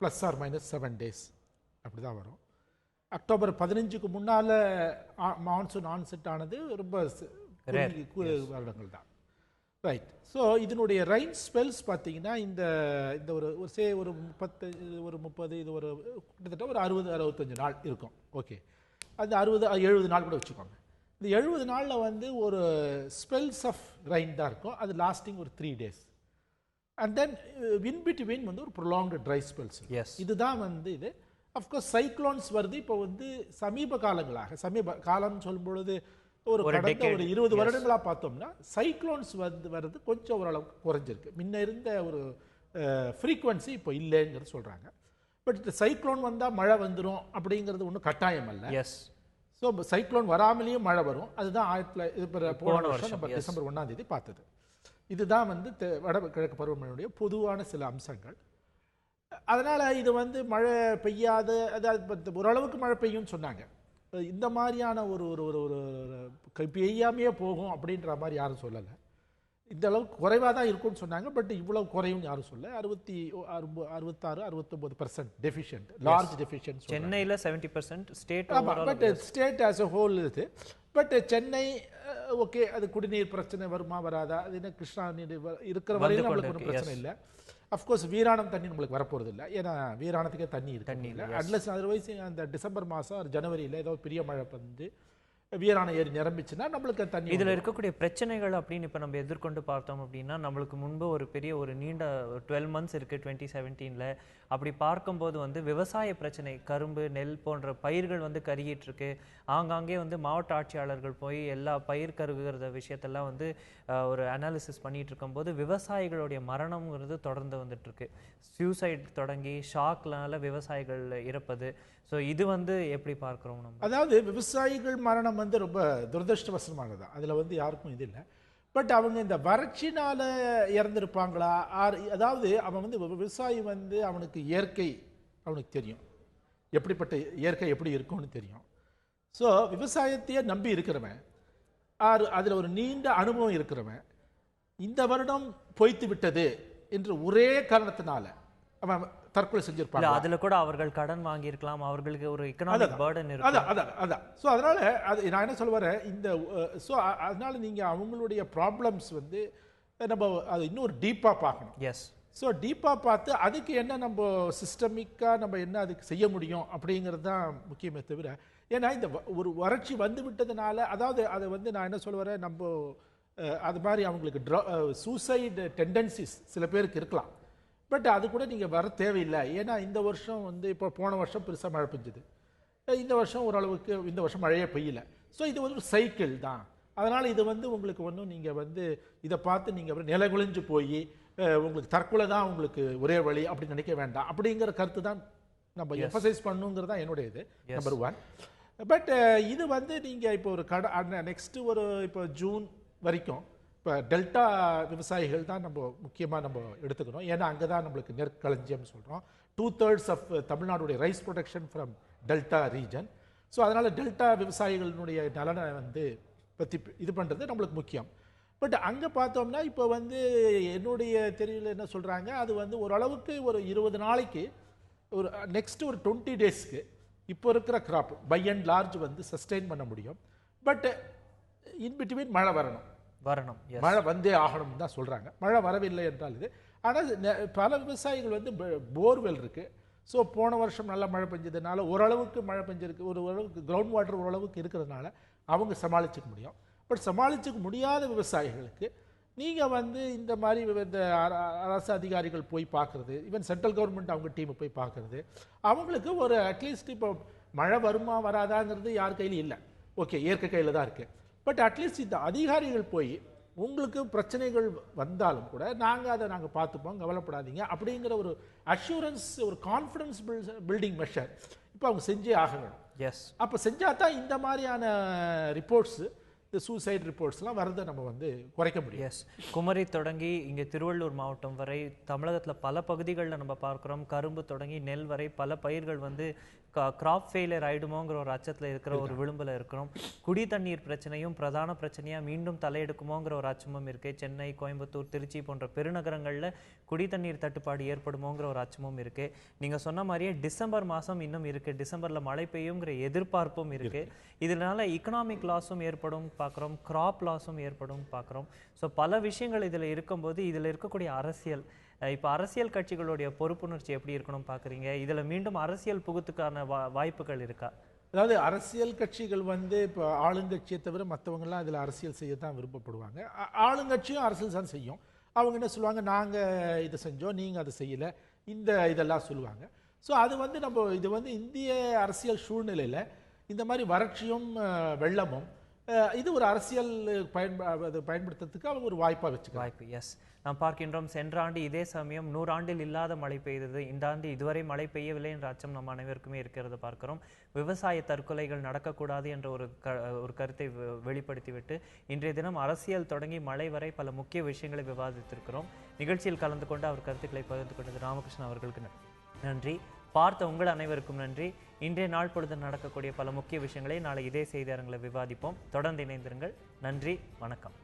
+or- 7 days அப்படி தான் வரும். அக்டோபர் 15க்கு முன்னால் மான்சூன் ஆன்செட் ஆனது ரொம்ப வருடங்கள் தான். ரைட். ஸோ இதனுடைய ரெயின் ஸ்பெல்ஸ் பார்த்தீங்கன்னா இந்த ஒரு ஒரு 30 இது ஒரு கிட்டத்தட்ட ஒரு 60-65 நாள் இருக்கும். ஓகே, அது 60-70 நாள் கூட வச்சுக்கோங்க. இந்த 70 நாளில் வந்து ஒரு ஸ்பெல்ஸ் ஆஃப் ரெயின் தான் இருக்கும். அது லாஸ்டிங் ஒரு 3 days. And then in between வந்து ஒரு ப்ரொலாங்டு ட்ரை ஸ்பெல்ஸ். இதுதான் வந்து இது. அஃப்கோர்ஸ் சைக்ளோன்ஸ் வருது. இப்போ வந்து சமீப காலம்னு சொல்லும் பொழுது ஒரு கடந்த ஒரு 20 வருடங்களாக பார்த்தோம்னா சைக்ளோன்ஸ் வர்றது கொஞ்சம் ஓரளவுக்கு குறைஞ்சிருக்கு. முன்ன இருந்த ஒரு ஃப்ரீக்வன்சி இப்போ இல்லைங்கிறது சொல்கிறாங்க. பட் சைக்ளோன் வந்தால் மழை வந்துடும் அப்படிங்கிறது ஒன்றும் கட்டாயம் அல்ல. ஸோ சைக்ளோன் வராமலேயும் மழை வரும். அதுதான் போன வருஷம் நம்ம டிசம்பர் 1ஆம் தேதி பார்த்தது. இதுதான் வந்து வடகிழக்கு பருவமழையுடைய பொதுவான சில அம்சங்கள். அதனால் இது வந்து மழை பெய்யாத, அதாவது ஓரளவுக்கு மழை பெய்யும்னு சொன்னாங்க. இந்த மாதிரியான ஒரு பெய்யாமையே போகும் அப்படின்ற மாதிரி யாரும் சொல்லலை. இந்த அளவுக்கு குறைவாக தான் இருக்கும்னு சொன்னாங்க. பட் இவ்வளவு குறையும் யாரும் சொல்ல. 66-69% டெஃபிஷியன்ட், லார்ஜ் டெஃபிஷியன்ட். சென்னையில் 70% state. But state as a whole இது. பட் சென்னை ஓகே, அது குடிநீர் பிரச்சனை வருமா வராதா, அது என்ன கிருஷ்ணா நீர் இருக்கிற வரையும் நம்மளுக்கு ஒன்றும் பிரச்சனை இல்லை. அஃப்கோர்ஸ் வீராணம் தண்ணி நம்மளுக்கு வரப்போகிறது இல்லை. ஏன்னா வீராணத்துக்கே தண்ணி இல்லை. அட்லஸ் அதர்வைஸ் அந்த டிசம்பர் மாதம் ஜனவரியில் ஏதோ பெரிய மழை வந்து வீராண ஏரி நிரம்பிச்சுன்னா நம்மளுக்கு தண்ணி. இதில் இருக்கக்கூடிய பிரச்சனைகள் அப்படின்னு இப்போ நம்ம எதிர்கொண்டு பார்த்தோம் அப்படின்னா, நம்மளுக்கு முன்பு ஒரு பெரிய ஒரு நீண்ட 12 months இருக்குது 2017 அப்படி பார்க்கும்போது வந்து விவசாய பிரச்சனை, கரும்பு, நெல் போன்ற பயிர்கள் வந்து கருகிட்டு இருக்கு. ஆங்காங்கே வந்து மாவட்ட ஆட்சியாளர்கள் போய் எல்லா பயிர் கருகுகிற விஷயத்தெல்லாம் வந்து ஒரு அனாலிசிஸ் பண்ணிட்டு இருக்கும்போது விவசாயிகளுடைய மரணம்ங்கிறது தொடர்ந்து வந்துட்டு இருக்கு. சூசைட் தொடங்கி ஷாக்னால விவசாயிகள் இறப்பது. ஸோ இது வந்து எப்படி பார்க்குறோம் நம்ம? அதாவது விவசாயிகள் மரணம் வந்து ரொம்ப துரதிருஷ்டவசமானதான், அதில் வந்து யாருக்கும் இது இல்லை. பட் அவங்க இந்த வறட்சினால இறந்துருப்பாங்களா? அதாவது அவன் வந்து விவசாயி வந்து அவனுக்கு இயற்கை அவனுக்கு தெரியும், எப்படிப்பட்ட இயற்கை எப்படி இருக்கும்னு தெரியும். ஸோ விவசாயத்தையே நம்பி இருக்கிறவன், அதில் ஒரு நீண்ட அனுபவம் இருக்கிறவன், இந்த வருடம் பொய்த்து விட்டது என்று ஒரே காரணத்தினால அவன் தற்கொலை செஞ்சிருப்பாங்க. அதுல கூட அவர்கள் கடன் வாங்கி இருக்கலாம், அவர்களுக்கு ஒரு எகனாமிக் பர்டன் இருக்கு. அதான். ஸோ அதனால அது நான் என்ன சொல்ல வரேன், இந்த ஸோ அதனால நீங்க அவங்களுடைய ப்ராப்ளம்ஸ் வந்து நம்ம அது இன்னும் டீப்பா பார்க்கணும். எஸ். ஸோ டீப்பாக பார்த்து அதுக்கு என்ன நம்ம சிஸ்டமிக்காக நம்ம என்ன அதுக்கு செய்ய முடியும் அப்படிங்கிறது தான் முக்கியமே தவிர, ஏன்னா இந்த ஒரு வறட்சி வந்து விட்டதுனால, அதாவது அதை வந்து நான் என்ன சொல்ல வரேன், நம்ம அது மாதிரி அவங்களுக்கு சூசைடு டெண்டன்சிஸ் சில பேருக்கு இருக்கலாம். பட் அது கூட நீங்கள் வர தேவையில்லை. ஏன்னா இந்த வருஷம் வந்து இப்போ போன வருஷம் பெருசாக மழை பெஞ்சுது, இந்த வருஷம் ஓரளவுக்கு, இந்த வருஷம் மழையே பெய்யல. ஸோ இது வந்து ஒரு சைக்கிள் தான். அதனால் இது வந்து உங்களுக்கு ஒன்றும் நீங்கள் வந்து இதை பார்த்து நீங்கள் நிலகுலைஞ்சு போய் உங்களுக்கு தற்கொலை தான் உங்களுக்கு ஒரே வழி அப்படி நினைக்க வேண்டாம். அப்படிங்கிற கருத்து தான் நம்ம எம்பசைஸ் பண்ணுங்கிறது தான் என்னுடைய இது நம்பர் 1. பட் இது வந்து நீங்கள் இப்போ ஒரு நெக்ஸ்ட் ஒரு இப்போ ஜூன் வரைக்கும் இப்போ டெல்டா விவசாயிகள் தான் நம்ம முக்கியமாக நம்ம எடுத்துக்கணும். ஏன்னா அங்கே தான் நம்மளுக்கு நெற்களஞ்சியம் சொல்கிறோம். 2/3 ஆஃப் தமிழ்நாடுடைய rice production from delta region. So அதனால் டெல்டா விவசாயிகளுடைய நலனை வந்து பற்றி இது பண்ணுறது நம்மளுக்கு முக்கியம். பட் அங்கே பார்த்தோம்னா இப்போ வந்து என்னுடைய தெரியல என்ன சொல்கிறாங்க, அது வந்து ஓரளவுக்கு ஒரு 20 நாளைக்கு ஒரு நெக்ஸ்ட் ஒரு 20 டேஸ்க்கு இப்போ இருக்கிற கிராப் பை அண்ட் லார்ஜ் வந்து சஸ்டெயின் பண்ண முடியும். பட் இன்பிட்வீன் மழை வரணும், மழை வந்தே ஆகணும்னு தான் சொல்கிறாங்க. மழை வரவில்லை என்றால் இது. ஆனால் பல விவசாயிகள் வந்து போர்வெல் இருக்குது. ஸோ போன வருஷம் நல்லா மழை பெஞ்சதுனால ஓரளவுக்கு மழை பெஞ்சிருக்கு, ஓரளவுக்கு கிரவுண்ட் வாட்டர் ஓரளவுக்கு இருக்கிறதுனால அவங்க சமாளிச்சுக்க முடியும். பட் சமாளிச்சுக்க முடியாத விவசாயிகளுக்கு நீங்கள் வந்து இந்த மாதிரி இந்த அரசு அதிகாரிகள் போய் பார்க்குறது, ஈவன் சென்ட்ரல் கவர்மெண்ட் அவங்க டீமை போய் பார்க்குறது, அவங்களுக்கு ஒரு அட்லீஸ்ட் இப்போ மழை வருமா வராதாங்கிறது யார் கையிலும் இல்லை, ஓகே இயற்கை கையில் தான் இருக்குது. பட் அட்லீஸ்ட் இந்த அதிகாரிகள் போய் உங்களுக்கு பிரச்சனைகள் வந்தாலும் கூட நாங்கள் பார்த்துப்போம், கவலைப்படாதீங்க அப்படிங்கிற ஒரு அஷூரன்ஸ், ஒரு கான்ஃபிடன்ஸ் பில்டிங் மெஷர் இப்போ அவங்க செஞ்சே ஆக வேணும். எஸ். அப்போ செஞ்சால் தான் இந்த மாதிரியான ரிப்போர்ட்ஸு, இந்த சூசைட் ரிப்போர்ட்ஸ்லாம் வரதை நம்ம வந்து குறைக்க முடியும். எஸ். குமரி தொடங்கி இங்கே திருவள்ளூர் மாவட்டம் வரை தமிழகத்தில் பல பகுதிகளில் நம்ம பார்க்குறோம். கரும்பு தொடங்கி நெல் வரை பல பயிர்கள் வந்து கிராப் ஃபெயிலியர் ஆகிடுமோங்கிற ஒரு அச்சத்தில் இருக்கிற ஒரு விளிம்பில் இருக்கிறோம். குடி தண்ணீர் பிரச்சனையும் பிரதான பிரச்சனையாக மீண்டும் தலையெடுக்குமோங்கிற ஒரு அச்சமும் இருக்குது. சென்னை, கோயம்புத்தூர், திருச்சி போன்ற பெருநகரங்களில் குடி தண்ணீர் தட்டுப்பாடு ஏற்படுமோங்கிற ஒரு அச்சமும் இருக்குது. நீங்கள் சொன்ன மாதிரியே டிசம்பர் மாதம் இன்னும் இருக்குது, டிசம்பரில் மழை பெய்யுங்கிற எதிர்பார்ப்பும் இருக்குது. இதனால இக்கனாமிக் லாஸும் ஏற்படும் பார்க்குறோம், கிராப் லாஸும் ஏற்படும் பார்க்குறோம். ஸோ பல விஷயங்கள் இதில் இருக்கும்போது இதில் இருக்கக்கூடிய அரசியல், இப்போ அரசியல் கட்சிகளுடைய பொறுப்புணர்ச்சி எப்படி இருக்கணும் பார்க்குறீங்க? இதில் மீண்டும் அரசியல் புகுத்துக்கான வாய்ப்புகள் இருக்கா? அதாவது அரசியல் கட்சிகள் வந்து இப்போ ஆளுங்கட்சியை தவிர மற்றவங்கெல்லாம் இதில் அரசியல் செய்ய தான் விருப்பப்படுவாங்க. ஆளுங்கட்சியும் அரசியல் தான் செய்யும். அவங்க என்ன சொல்லுவாங்க, நாங்கள் இதை செஞ்சோம், நீங்கள் அதை செய்யலை, இதெல்லாம் சொல்லுவாங்க. ஸோ அது வந்து இது வந்து இந்திய அரசியல் சூழ்நிலையில் இந்த மாதிரி வறட்சியும் வெள்ளமும் இது ஒரு அரசியல் பயன்படுத்துறதுக்கு அவங்க ஒரு வாய்ப்பாக வச்சுக்க வாய்ப்பு. எஸ். நாம் பார்க்கின்றோம், சென்ற ஆண்டு இதே சமயம் 100 ஆண்டில் இல்லாத மழை பெய்தது. இந்த ஆண்டு இதுவரை மழை பெய்யவில்லை என்ற அச்சம் நம் அனைவருக்குமே இருக்கிறது பார்க்கிறோம். விவசாய தற்கொலைகள் நடக்கக்கூடாது என்ற ஒரு கருத்தை வெளிப்படுத்திவிட்டு இன்றைய தினம் அரசியல் தொடங்கி மழை வரை பல முக்கிய விஷயங்களை விவாதித்திருக்கிறோம். நிகழ்ச்சியில் கலந்து கொண்டு அவர் கருத்துக்களை பகிர்ந்து கொண்டது ராமகிருஷ்ணன் அவர்களுக்கு நன்றி. பார்த்த உங்கள் அனைவருக்கும் நன்றி. இன்றைய நாள் பொழுது நடக்கக்கூடிய பல முக்கிய விஷயங்களை நாளை இதே செய்தி அரங்கில் விவாதிப்போம். தொடர்ந்து இணைந்திருங்கள். நன்றி, வணக்கம்.